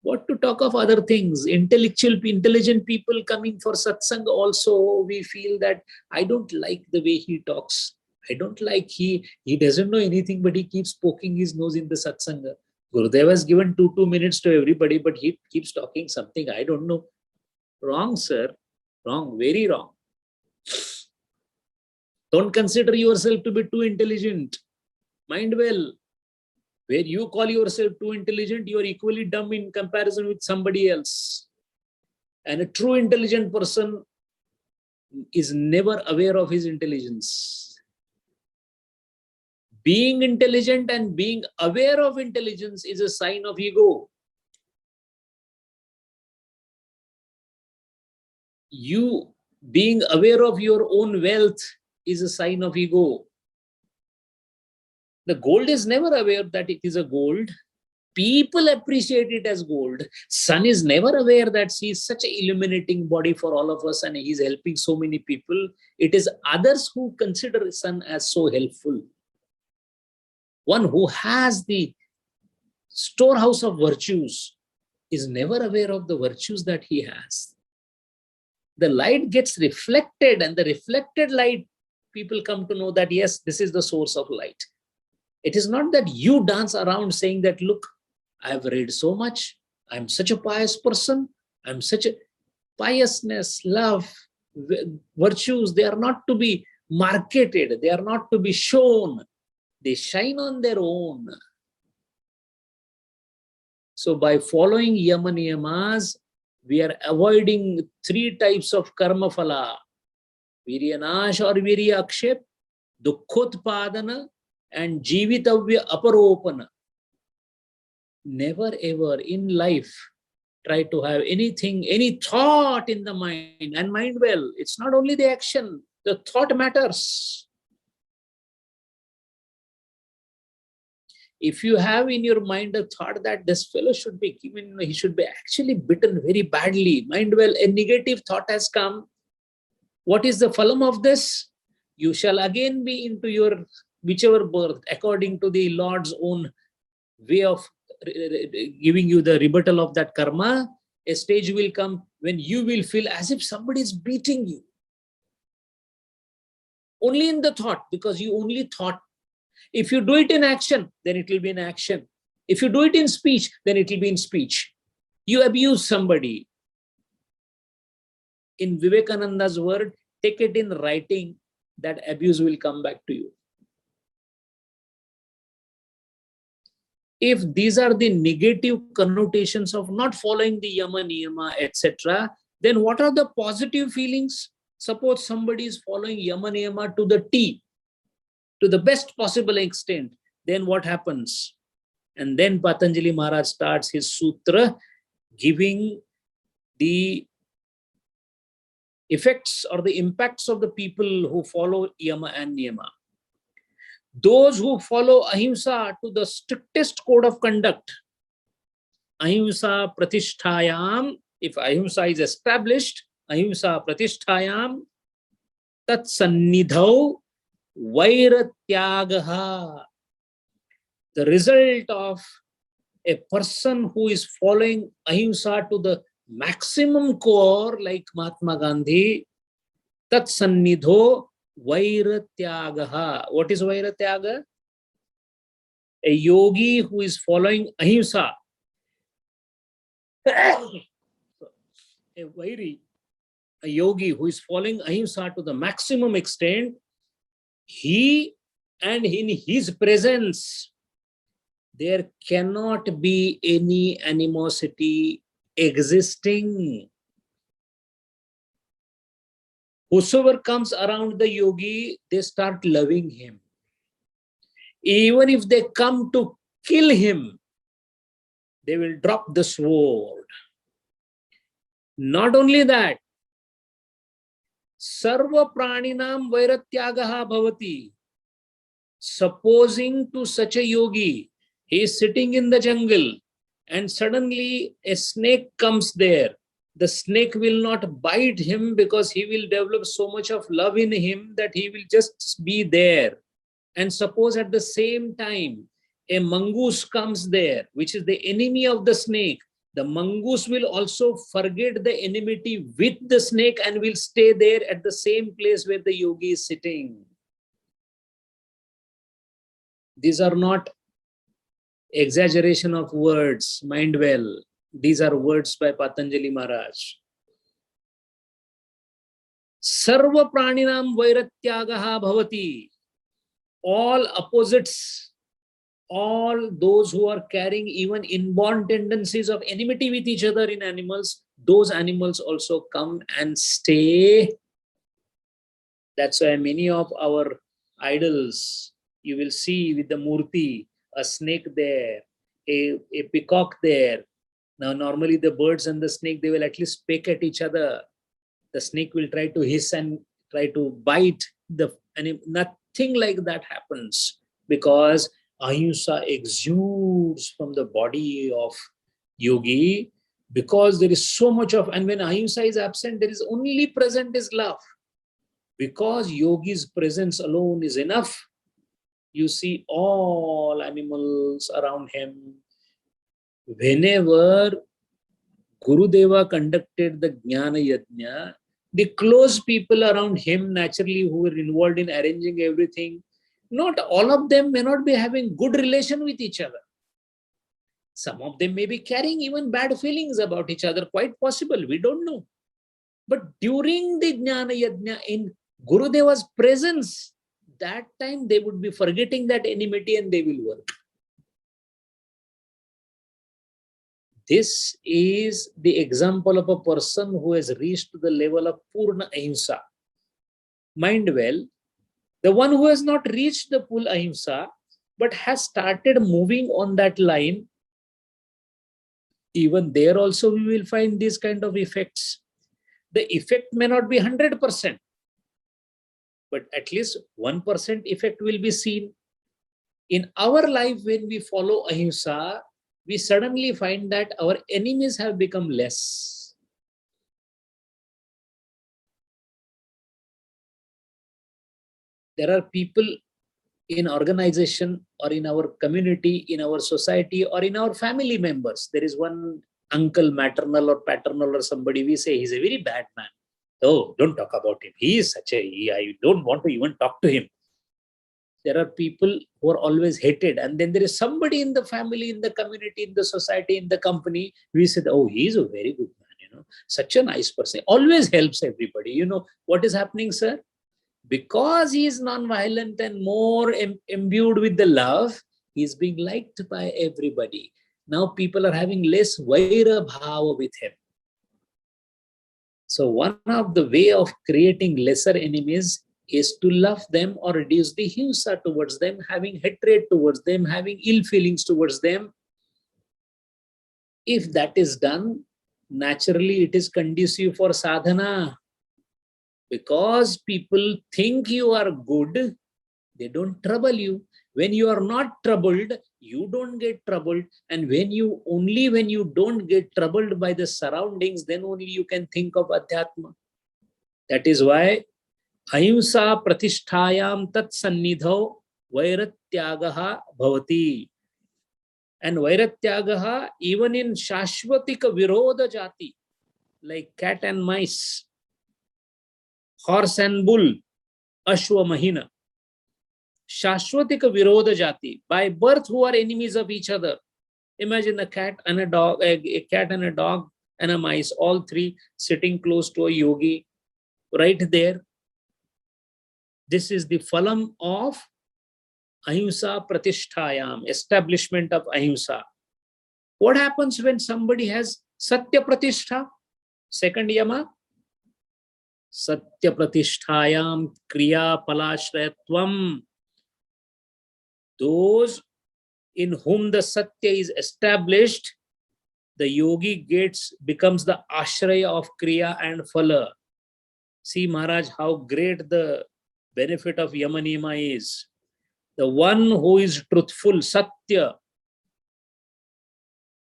[SPEAKER 1] What to talk of other things? Intelligent people coming for satsang also, we feel that I don't like the way he talks. I don't like he doesn't know anything, but he keeps poking his nose in the satsanga. Gurudev has given two minutes to everybody, but he keeps talking something I don't know. Wrong, sir. Wrong, very wrong. Don't consider yourself to be too intelligent. Mind well, where you call yourself too intelligent, you are equally dumb in comparison with somebody else. And a true intelligent person is never aware of his intelligence. Being intelligent and being aware of intelligence is a sign of ego. You being aware of your own wealth is a sign of ego. The gold is never aware that it is a gold. People appreciate it as gold. Sun is never aware that she is such an illuminating body for all of us and he is helping so many people. It is others who consider sun as so helpful. One who has the storehouse of virtues is never aware of the virtues that he has. The light gets reflected, and the reflected light, people come to know that yes, this is the source of light. It is not that you dance around saying that, look, I have read so much, I'm such a pious person, I'm such a piousness, love, virtues, they are not to be marketed, they are not to be shown. They shine on their own. So by following yama niyamas, we are avoiding three types of karma phala: viryanash or virya akshep, dukkhotpadana, and jivitavya aparopana. Never ever in life try to have anything, any thought in the mind. And mind well, it's not only the action, the thought matters. If you have in your mind a thought that this fellow should be given, he should be actually bitten very badly, mind well, a negative thought has come. What is the phalam of this? You shall again be into your whichever birth, according to the Lord's own way of giving you the rebuttal of that karma. A stage will come when you will feel as if somebody is beating you. Only in the thought, because you only thought. If you do it in action, then it will be in action. If you do it in speech, then it will be in speech. You abuse somebody. In Vivekananda's word, take it in writing, that abuse will come back to you. If these are the negative connotations of not following the yama niyama, etc., then what are the positive feelings? Suppose somebody is following yama niyama to the T, to the best possible extent, then what happens? And then Patanjali Maharaj starts his sutra giving the effects or the impacts of the people who follow yama and niyama. Those who follow ahimsa to the strictest code of conduct, ahimsa pratisthayam, if ahimsa is established, ahimsa pratisthayam, tat sannidhau vairatyagaha. The result of a person who is following ahimsa to the maximum core, like Mahatma Gandhi, tat sannidho vairatyaga. What is vairatyaga? A yogi who is following ahimsa. A yogi who is following ahimsa to the maximum extent, he and in his presence, there cannot be any animosity existing. Whosoever comes around the yogi, they start loving him. Even if they come to kill him, They will drop the sword. Not only that, sarva praninam vairatyagaha bhavati. Supposing to such a yogi, he is sitting in the jungle and suddenly a snake comes there. The snake will not bite him because he will develop so much of love in him that he will just be there. And suppose at the same time, a mongoose comes there, which is the enemy of the snake. The mongoose will also forget the enmity with the snake and will stay there at the same place where the yogi is sitting. These are not exaggeration of words, mind well. These are words by Patanjali Maharaj. Sarva praninam vairatyagaha bhavati. All opposites, all those who are carrying even inborn tendencies of enmity with each other in animals, those animals also come and stay. That's why many of our idols, you will see with the murti, a snake there, a peacock there. Now, normally the birds and the snake, they will at least peck at each other. The snake will try to hiss and try to bite and nothing like that happens because ahimsa exudes from the body of yogi, because there is so much of, and when ahimsa is absent, there is only present is love. Because yogi's presence alone is enough, you see all animals around him. Whenever Gurudeva conducted the Jnana Yajna, the close people around him, naturally, who were involved in arranging everything, not all of them may not be having good relation with each other. Some of them may be carrying even bad feelings about each other, quite possible, we don't know. But during the Jnana Yajna, in Gurudeva's presence, that time they would be forgetting that enmity and they will work. This is the example of a person who has reached the level of Purna Ahimsa. Mind well, the one who has not reached the full Ahimsa, but has started moving on that line, even there also we will find these kind of effects. The effect may not be 100%, but at least 1% effect will be seen. In our life, when we follow Ahimsa, we suddenly find that our enemies have become less. There are people in organization or in our community, in our society, or in our family members. There is one uncle, maternal or paternal or somebody, we say he's a very bad man. Oh, don't talk about him. He is such I don't want to even talk to him. There are people who are always hated. And then there is somebody in the family, in the community, in the society, in the company. We said, oh, he's a very good man, such a nice person. Always helps everybody. What is happening, sir? Because he is non-violent and more imbued with the love, he is being liked by everybody. Now people are having less vaira bhava with him. So one of the way of creating lesser enemies is to love them or reduce the himsa towards them, having hatred towards them, having ill feelings towards them. If that is done, naturally it is conducive for sadhana. Because people think you are good, they don't trouble you. When you are not troubled, you don't get troubled. And when you don't get troubled by the surroundings, then only you can think of Adhyatma. That is why Ahimsa pratisthayam tat sannidhau vairatyagaha bhavati. And vairatyagaha, even in shashvatika virodha jati, like cat and mice, horse and bull, ashwa mahina, shashvatika virodha jati, by birth who are enemies of each other. Imagine a cat and a dog, a cat and a dog and a mice, all three sitting close to a yogi, right there. This is the phalam of ahimsa pratisthayam, establishment of ahimsa. What happens when somebody has satya pratishtha? Second yama, satya pratisthayam kriya palashrayatvam. Those in whom the satya is established, the yogi becomes the ashraya of kriya and phala. See, Maharaj, how great the benefit of Yamanima is. The one who is truthful, Satya,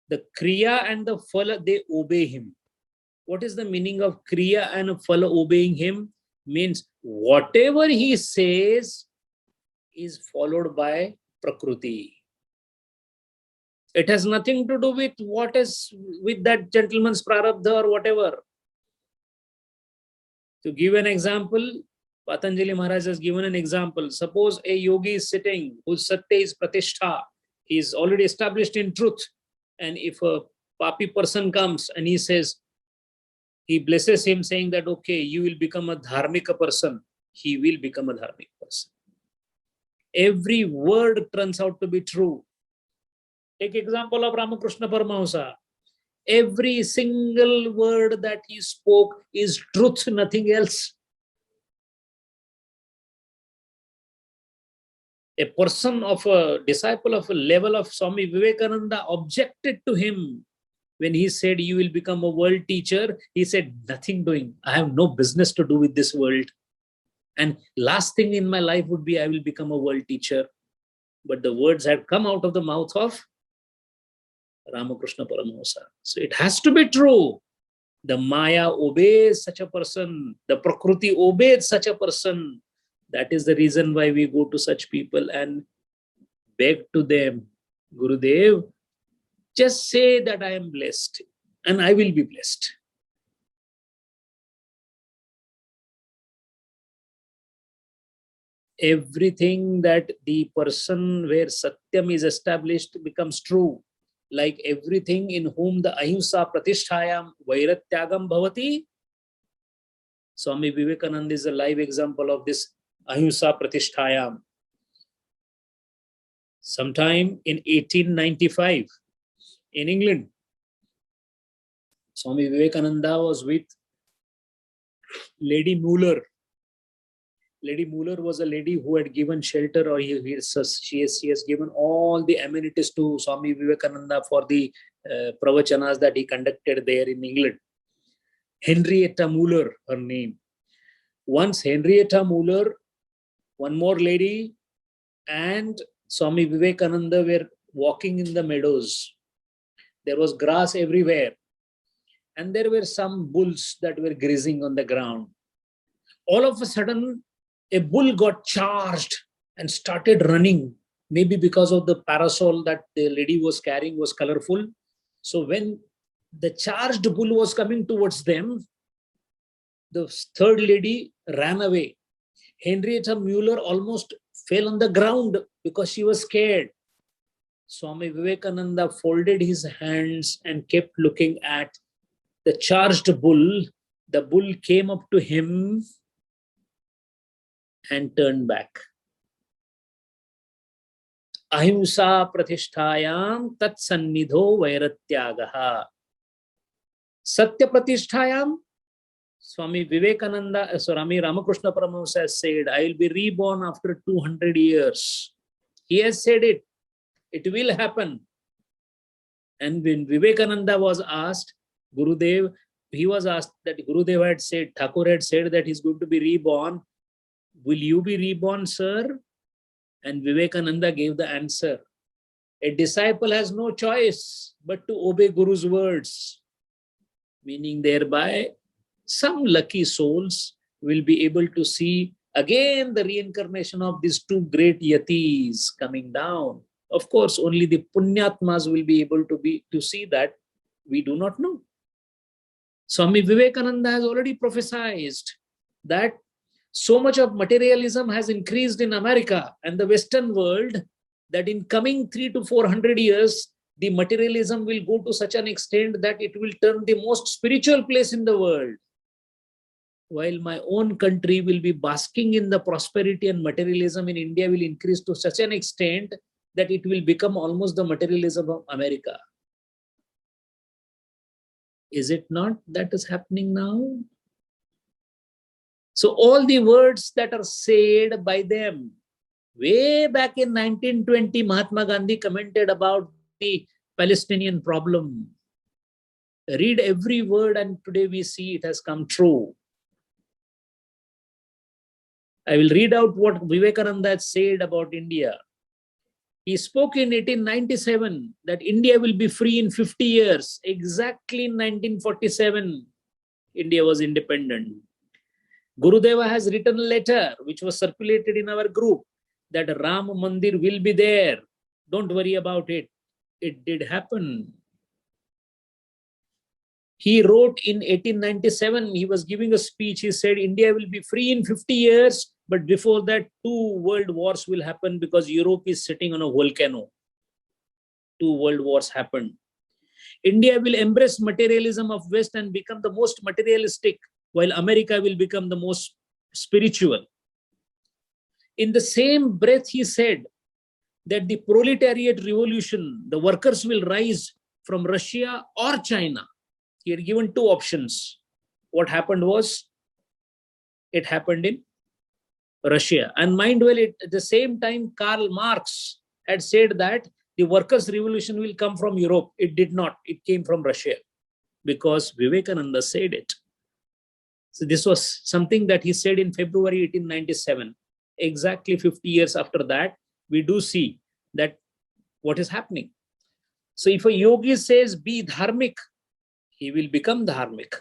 [SPEAKER 1] the kriya and the phala, they obey him. What is the meaning of kriya and phala obeying him? Means whatever he says is followed by Prakruti. It has nothing to do with what is with that gentleman's prarabdha or whatever. To give an example, Patanjali Maharaj has given an example. Suppose a yogi is sitting, whose satya is pratishtha, he is already established in truth. And if a papi person comes and he says, he blesses him saying that, okay, you will become a dharmika person, he will become a dharmika person. Every word turns out to be true. Take example of Ramakrishna Paramahamsa. Every single word that he spoke is truth, nothing else. A person of a disciple of a level of Swami Vivekananda objected to him when he said, you will become a world teacher. He said, nothing doing. I have no business to do with this world. And last thing in my life would be, I will become a world teacher. But the words had come out of the mouth of Ramakrishna Paramahamsa. So it has to be true. The Maya obeys such a person. The Prakruti obeys such a person. That is the reason why we go to such people and beg to them, Gurudev, just say that I am blessed and I will be blessed. Everything that the person where Satyam is established becomes true. Like everything in whom the Ahimsa Pratisthayam Vairatyagam Bhavati. Swami Vivekananda is a live example of this Ahimsa Pratisthayam. Sometime in 1895 in England, Swami Vivekananda was with Lady Muller. Lady Muller was a lady who had given shelter, or she has given all the amenities to Swami Vivekananda for the pravachanas that he conducted there in England. Henrietta Muller, her name. Once Henrietta Muller, one more lady, and Swami Vivekananda were walking in the meadows. There was grass everywhere. And there were some bulls that were grazing on the ground. All of a sudden, a bull got charged and started running. Maybe because of the parasol that the lady was carrying was colorful. So when the charged bull was coming towards them, the third lady ran away. Henrietta Muller almost fell on the ground because she was scared. Swami Vivekananda folded his hands and kept looking at the charged bull. The bull came up to him and turned back. Ahimsa pratisthayam tat sannidho vairatyagaha. Satya pratisthayam, Swami Vivekananda, Swami Ramakrishna Paramahamsa has said, I will be reborn after 200 years. He has said it. It will happen. And when Vivekananda was asked, Gurudev, he was asked that Gurudev had said, Thakur had said that he's going to be reborn. Will you be reborn, sir? And Vivekananda gave the answer. A disciple has no choice but to obey Guru's words. Meaning thereby, some lucky souls will be able to see again the reincarnation of these two great yatis coming down. Of course, only the punyatmas will be able to see that. We do not know. Swami Vivekananda has already prophesied that so much of materialism has increased in America and the Western world that in coming 300 to 400 years, the materialism will go to such an extent that it will turn the most spiritual place in the world. While my own country will be basking in the prosperity and materialism in India will increase to such an extent that it will become almost the materialism of America. Is it not that is happening now? So all the words that are said by them, way back in 1920, Mahatma Gandhi commented about the Palestinian problem. Read every word, and today we see it has come true. I will read out what Vivekananda said about India. He spoke in 1897 that India will be free in 50 years. Exactly in 1947, India was independent. Gurudeva has written a letter which was circulated in our group that Ram Mandir will be there. Don't worry about it. It did happen. He wrote in 1897, he was giving a speech. He said, India will be free in 50 years, but before that, 2 world wars will happen because Europe is sitting on a volcano. 2 world wars happened. India will embrace materialism of West and become the most materialistic, while America will become the most spiritual. In the same breath, he said that the proletariat revolution, the workers will rise from Russia or China. He had given 2 options. What happened was, it happened in Russia. And mind well, at the same time, Karl Marx had said that the workers' revolution will come from Europe. It did not. It came from Russia because Vivekananda said it. So this was something that he said in February 1897. Exactly 50 years after that, we do see that what is happening. So if a yogi says, be dharmic, he will become dharmic.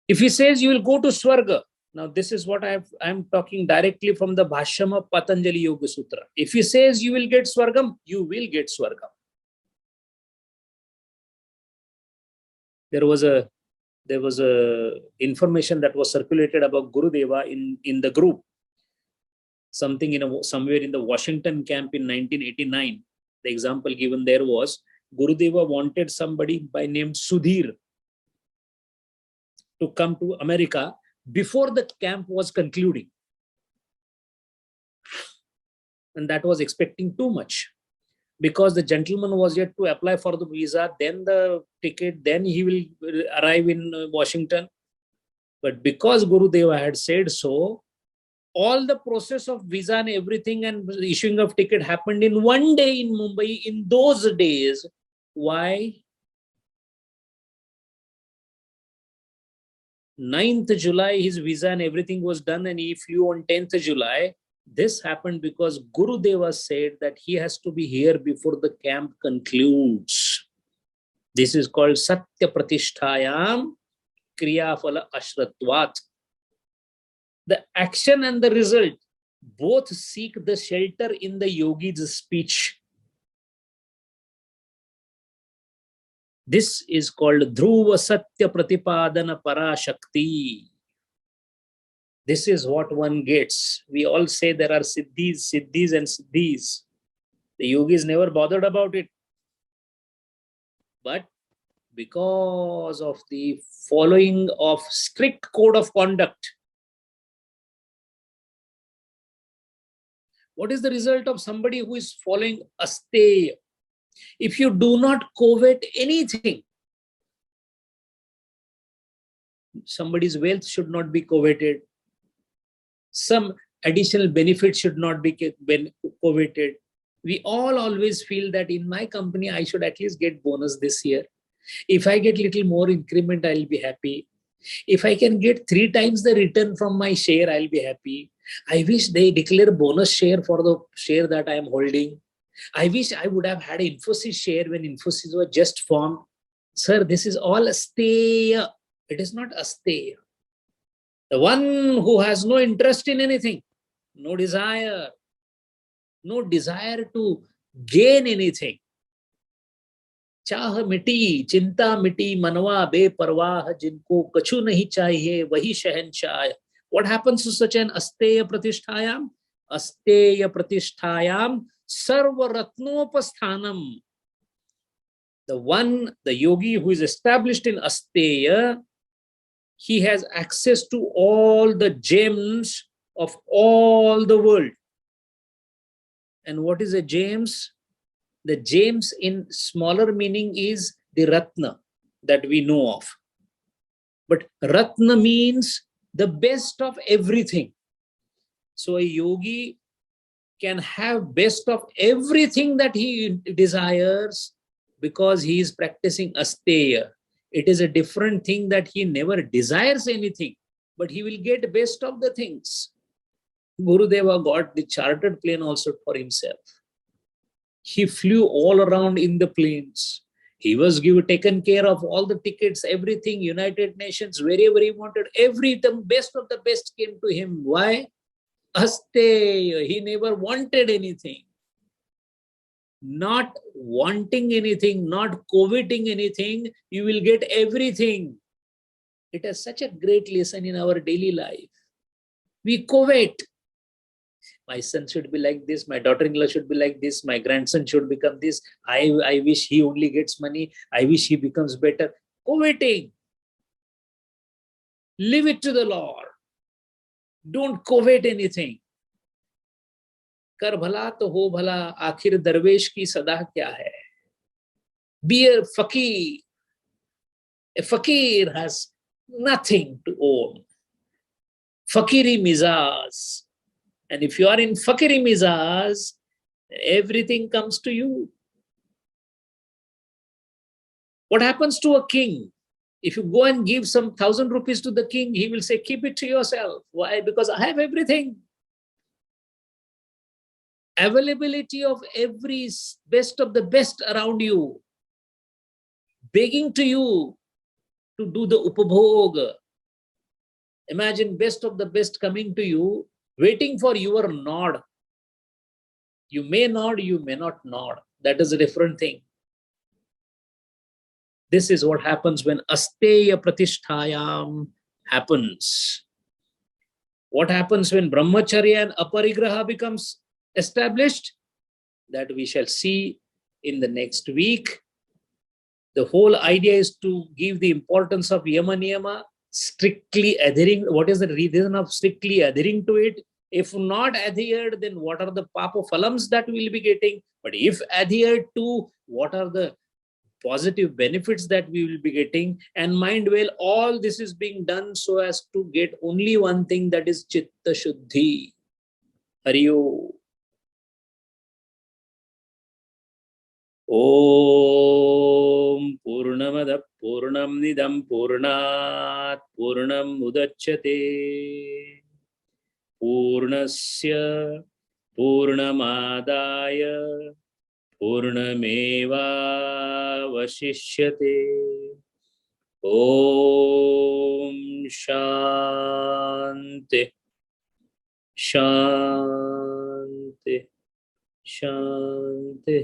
[SPEAKER 1] If he says you will go to Swarga, now this is what I'm talking directly from the Bhashyam of Patanjali Yoga Sutra. If he says you will get Swargam, you will get Swargam. There was a information that was circulated about Gurudeva in the group. Something somewhere in the Washington camp in 1989. The example given there was Gurudeva wanted somebody by name Sudhir to come to America before the camp was concluding. And that was expecting too much because the gentleman was yet to apply for the visa, then the ticket, then he will arrive in Washington. But because Gurudeva had said so, all the process of visa and everything and issuing of ticket happened in one day in Mumbai in those days. Why? 9th July, his visa and everything was done and he flew on 10th July. This happened because Gurudeva said that he has to be here before the camp concludes. This is called Satya Pratishtayam Kriyafala Ashratvat. The action and the result both seek the shelter in the yogi's speech. This is called Dhruva Satya Pratipadana Parashakti. This is what one gets. We all say there are siddhis, siddhis and siddhis. The yogis never bothered about it. But because of the following of strict code of conduct, what is the result of somebody who is following asteya? If you do not covet anything, somebody's wealth should not be coveted. Some additional benefits should not be coveted. We all always feel that in my company, I should at least get bonus this year. If I get little more increment, I'll be happy. If I can get 3 times the return from my share, I'll be happy. I wish they declare bonus share for the share that I am holding. I wish I would have had Infosys share when Infosys was just formed. Sir, this is all asteya. It is not asteya. The one who has no interest in anything, no desire to gain anything. Chah miti, chinta miti, manwa beparwah, jinko kachu nahi chahiye, wahi shahenshah. What happens to such an asteya pratisthayam? Asteya pratisthayam sarva ratnopasthanam. The yogi who is established in asteya, he has access to all the gems of all the world. And what is a gems? The gems in smaller meaning is the ratna that we know of. But ratna means the best of everything. So a yogi can have best of everything that he desires because he is practicing asteya. It is a different thing that he never desires anything, but he will get best of the things. Gurudeva got the chartered plane also for himself. He flew all around in the planes. He was taken care of all the tickets, everything, United Nations, wherever he wanted, everything, best of the best came to him. Why? Asteya. He never wanted anything. Not wanting anything, not coveting anything, you will get everything. It has such a great lesson in our daily life. We covet. My son should be like this, my daughter-in-law should be like this, my grandson should become this. I wish he only gets money. I wish he becomes better. Coveting. Leave it to the Lord. Don't covet anything. कर भला तो हो भला, आखिर दरवेश की सदा क्या है. Be a fakir. A fakir has nothing to own. Fakiri mizaz. And if you are in fakiri mizaz, everything comes to you. What happens to a king? If you go and give some 1,000 rupees to the king, he will say, keep it to yourself. Why? Because I have everything. Availability of every best of the best around you, begging to you to do the upabhog. Imagine best of the best coming to you, waiting for your nod. You may nod, you may not nod. That is a different thing. This is what happens when asteya pratisthayam happens. What happens when brahmacharya and aparigraha becomes established? That we shall see in the next week. The whole idea is to give the importance of yama niyama, strictly adhering. What is the reason of strictly adhering to it? If not adhered, then what are the papa phalams that we will be getting? But if adhered to, what are the positive benefits that we will be getting? And mind well, all this is being done so as to get only one thing, that is chitta shuddhi. Hariyo. Om Purnamada Purnam Nidam Purnat Purnam Udachyate Purnasya Purnamadaya Purnameva Vasishyate. Om Shanti Shanti Shanti.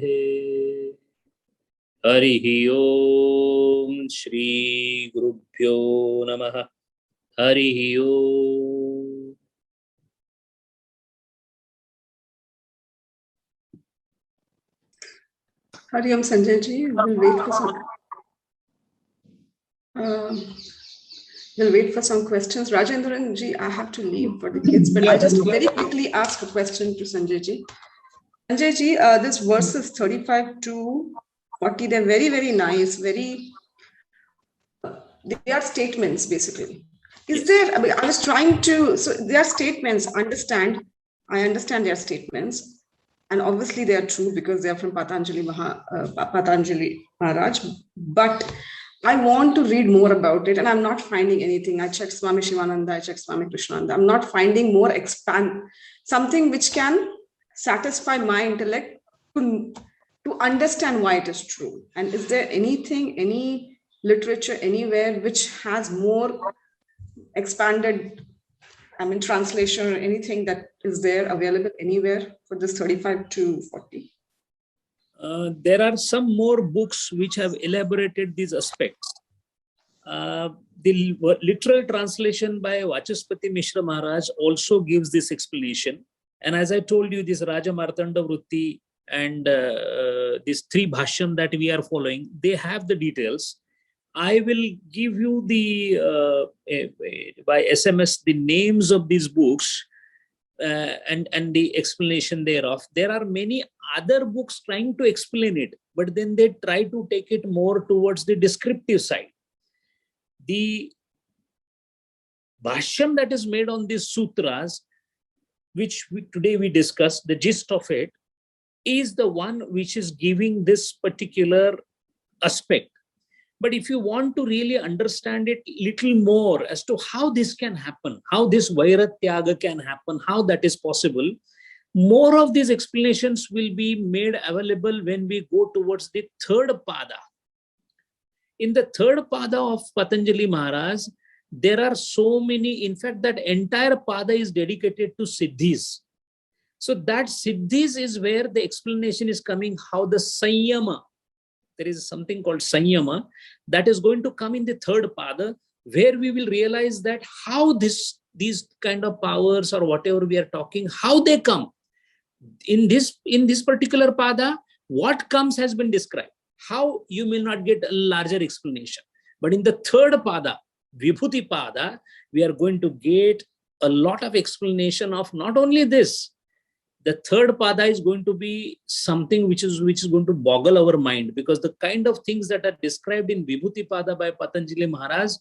[SPEAKER 1] Harihi Om Shri Gurubhyo Namaha. Harihi Om.
[SPEAKER 2] Hari Om Sanjay ji, we'll wait for some questions. Rajendran ji, I have to leave for the kids, but I'll just very quickly ask a question to Sanjay ji. Sanjay ji, this verses 35 to 40, they're very, very nice, they are statements basically. Is there, I was trying to, so they are statements, I understand their statements, and obviously they are true because they are from Patanjali Maharaj, but I want to read more about it and I'm not finding anything. I checked Swami Shivananda, I checked Swami Krishnananda. I'm not finding more something which can satisfy my intellect to understand why it is true. And is there anything, any literature anywhere which has more expanded, translation or anything that is there available anywhere for this 35 to 40?
[SPEAKER 1] There are some more books which have elaborated these aspects. The literal translation by Vachaspati Mishra Maharaj also gives this explanation. And as I told you, this Raja Martanda Vritti and this three bhashyam that we are following, they have the details. I will give you the by SMS the names of these books and the explanation thereof. There are many other books trying to explain it, but then they try to take it more towards the descriptive side. The bhashyam that is made on these sutras, which today we discussed, the gist of it is the one which is giving this particular aspect. But if you want to really understand it little more as to how this can happen, how this Vairatyaga can happen, how that is possible, more of these explanations will be made available when we go towards the third pada. In the third pada of Patanjali Maharaj, there are so many, in fact, that entire pada is dedicated to siddhis. So that siddhis is where the explanation is coming, how the sanyama, there is something called sanyama, that is going to come in the third pada, where we will realize that how these kind of powers or whatever we are talking, how they come. In this particular pada, what comes has been described. How you will not get a larger explanation. But in the third pada, Vibhuti pada, we are going to get a lot of explanation of not only this. The third pada is going to be something which is going to boggle our mind, because the kind of things that are described in Vibhuti pada by Patanjali Maharaj,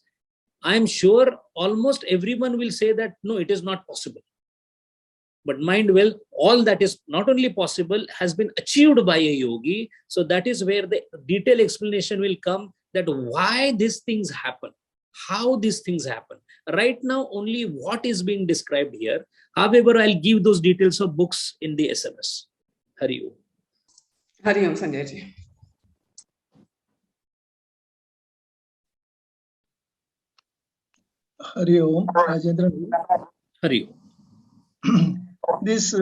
[SPEAKER 1] I am sure almost everyone will say that no, it is not possible. But mind well, all that is not only possible has been achieved by a yogi. So that is where the detailed explanation will come, that why these things happen, how these things happen. Right now, only what is being described here. However, I'll give those details of books in the SMS. Hari Om.
[SPEAKER 2] Hari Om, Sanjay ji.
[SPEAKER 3] Hari Om, Rajendra.
[SPEAKER 1] Hari Om.
[SPEAKER 3] This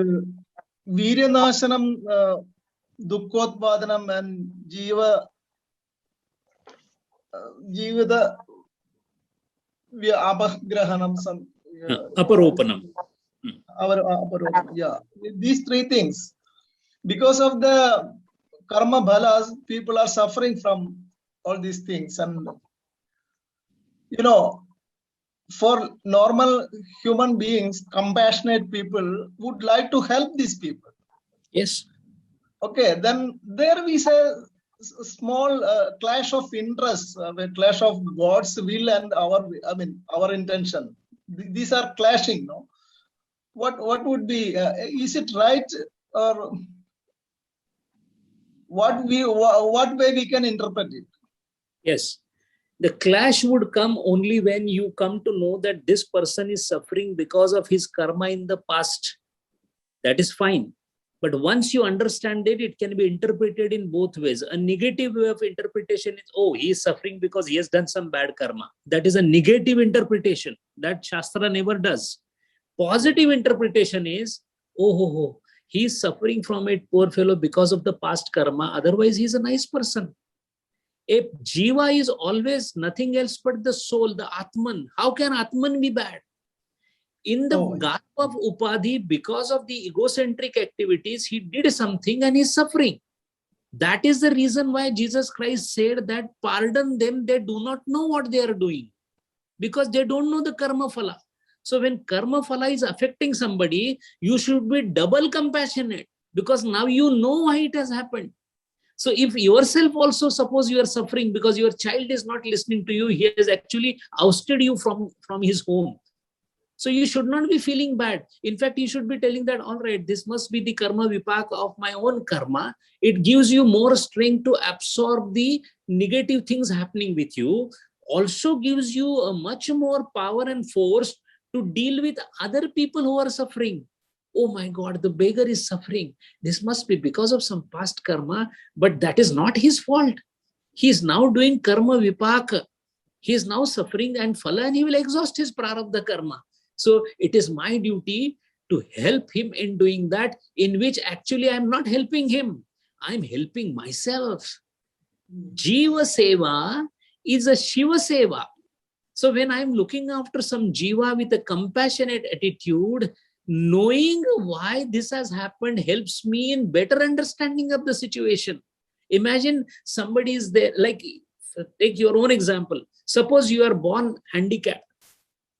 [SPEAKER 3] Viryanashanam, Dukkotpadanam and Jivada Apagrahanam,
[SPEAKER 1] Aparopanam.
[SPEAKER 3] Yeah, these three things. Because of the karma bhalas, people are suffering from all these things. And, you know, for normal human beings, compassionate people would like to help these people.
[SPEAKER 1] Yes.
[SPEAKER 3] Okay, then there we say a small clash of interests, a clash of God's will and our intention. These are clashing, no? What would be? Is it right, or what way we can interpret it?
[SPEAKER 1] Yes. The clash would come only when you come to know that this person is suffering because of his karma in the past. That is fine. But once you understand it, it can be interpreted in both ways. A negative way of interpretation is, oh, he is suffering because he has done some bad karma. That is a negative interpretation. That Shastra never does. Positive interpretation is, oh, he is suffering from it, poor fellow, because of the past karma. Otherwise, he is a nice person. A jiva is always nothing else but the soul, the Atman. How can Atman be bad? In the garb of Upadhi, because of the egocentric activities, he did something and he's suffering. That is the reason why Jesus Christ said that pardon them, they do not know what they are doing. Because they don't know the karma phala. So when karma phala is affecting somebody, you should be double compassionate, because now you know why it has happened. So if yourself also, suppose you are suffering because your child is not listening to you, he has actually ousted you from his home. So you should not be feeling bad. In fact, you should be telling that, all right, this must be the karma vipak of my own karma. It gives you more strength to absorb the negative things happening with you. Also gives you a much more power and force to deal with other people who are suffering. Oh my God, the beggar is suffering. This must be because of some past karma, but that is not his fault. He is now doing karma vipaka. He is now suffering and phala, and he will exhaust his prarabdha karma. So it is my duty to help him in doing that, in which actually I am not helping him. I am helping myself. Jiva seva is a Shiva seva. So when I am looking after some jiva with a compassionate attitude, knowing why this has happened helps me in better understanding of the situation. Imagine somebody is there, like take your own example. Suppose you are born handicapped.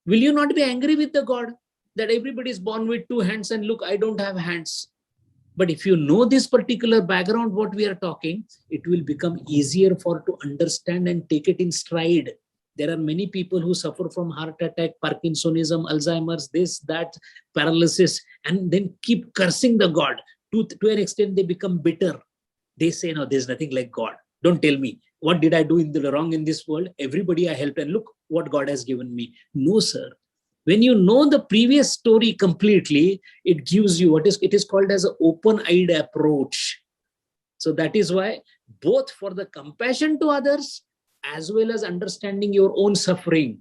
[SPEAKER 1] Will you not be angry with the God that everybody is born with two hands and look, I don't have hands? But if you know this particular background, what we are talking, it will become easier for to understand and take it in stride. There are many people who suffer from heart attack, Parkinsonism, Alzheimer's, this, that, paralysis, and then keep cursing the God. To an extent, they become bitter. They say, no, there's nothing like God. Don't tell me. what did I do in the wrong in this world? Everybody I helped, and look what God has given me. No, sir. When you know the previous story completely, it gives you it is called as an open-eyed approach. So that is why both for the compassion to others as well as understanding your own suffering,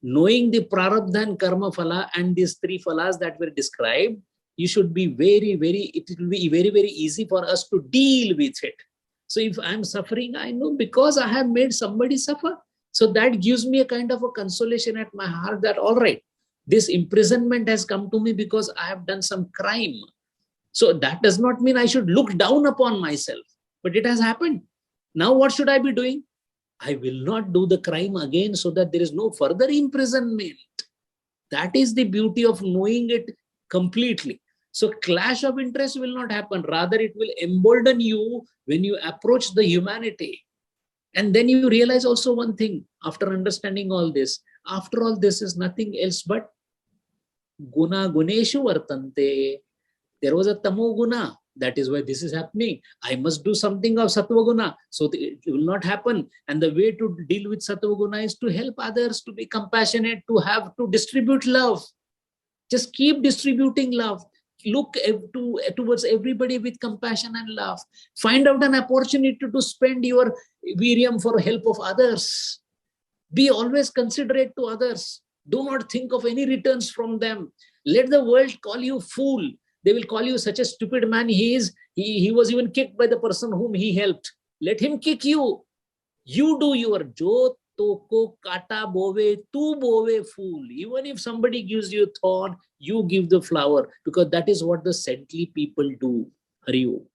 [SPEAKER 1] knowing the prarabdha and karma phala and these three phalas that were described, you should be it will be very, very easy for us to deal with it. So if I'm suffering, I know because I have made somebody suffer. So that gives me a kind of a consolation at my heart that, all right, this imprisonment has come to me because I have done some crime. So that does not mean I should look down upon myself, but it has happened. Now what should I be doing? I will not do the crime again so that there is no further imprisonment. That is the beauty of knowing it completely. So clash of interest will not happen. Rather, it will embolden you when you approach the humanity. And then you realize also one thing, after understanding all this, after all, this is nothing else but guna guneshu vartante. There was a tamo guna. That is why this is happening. I must do something of sattva guna, so it will not happen. And the way to deal with sattva guna is to help others, to be compassionate, to distribute love. Just keep distributing love. Look towards everybody with compassion and love. Find out an opportunity to spend your virium for help of others. Be always considerate to others. Do not think of any returns from them. Let the world call you fool. They will call you such a stupid man he is. He was even kicked by the person whom he helped. Let him kick you. You do your jo toko kata bove, tu bove fool. Even if somebody gives you a thorn, you give the flower, because that is what the saintly people do. Hari Om.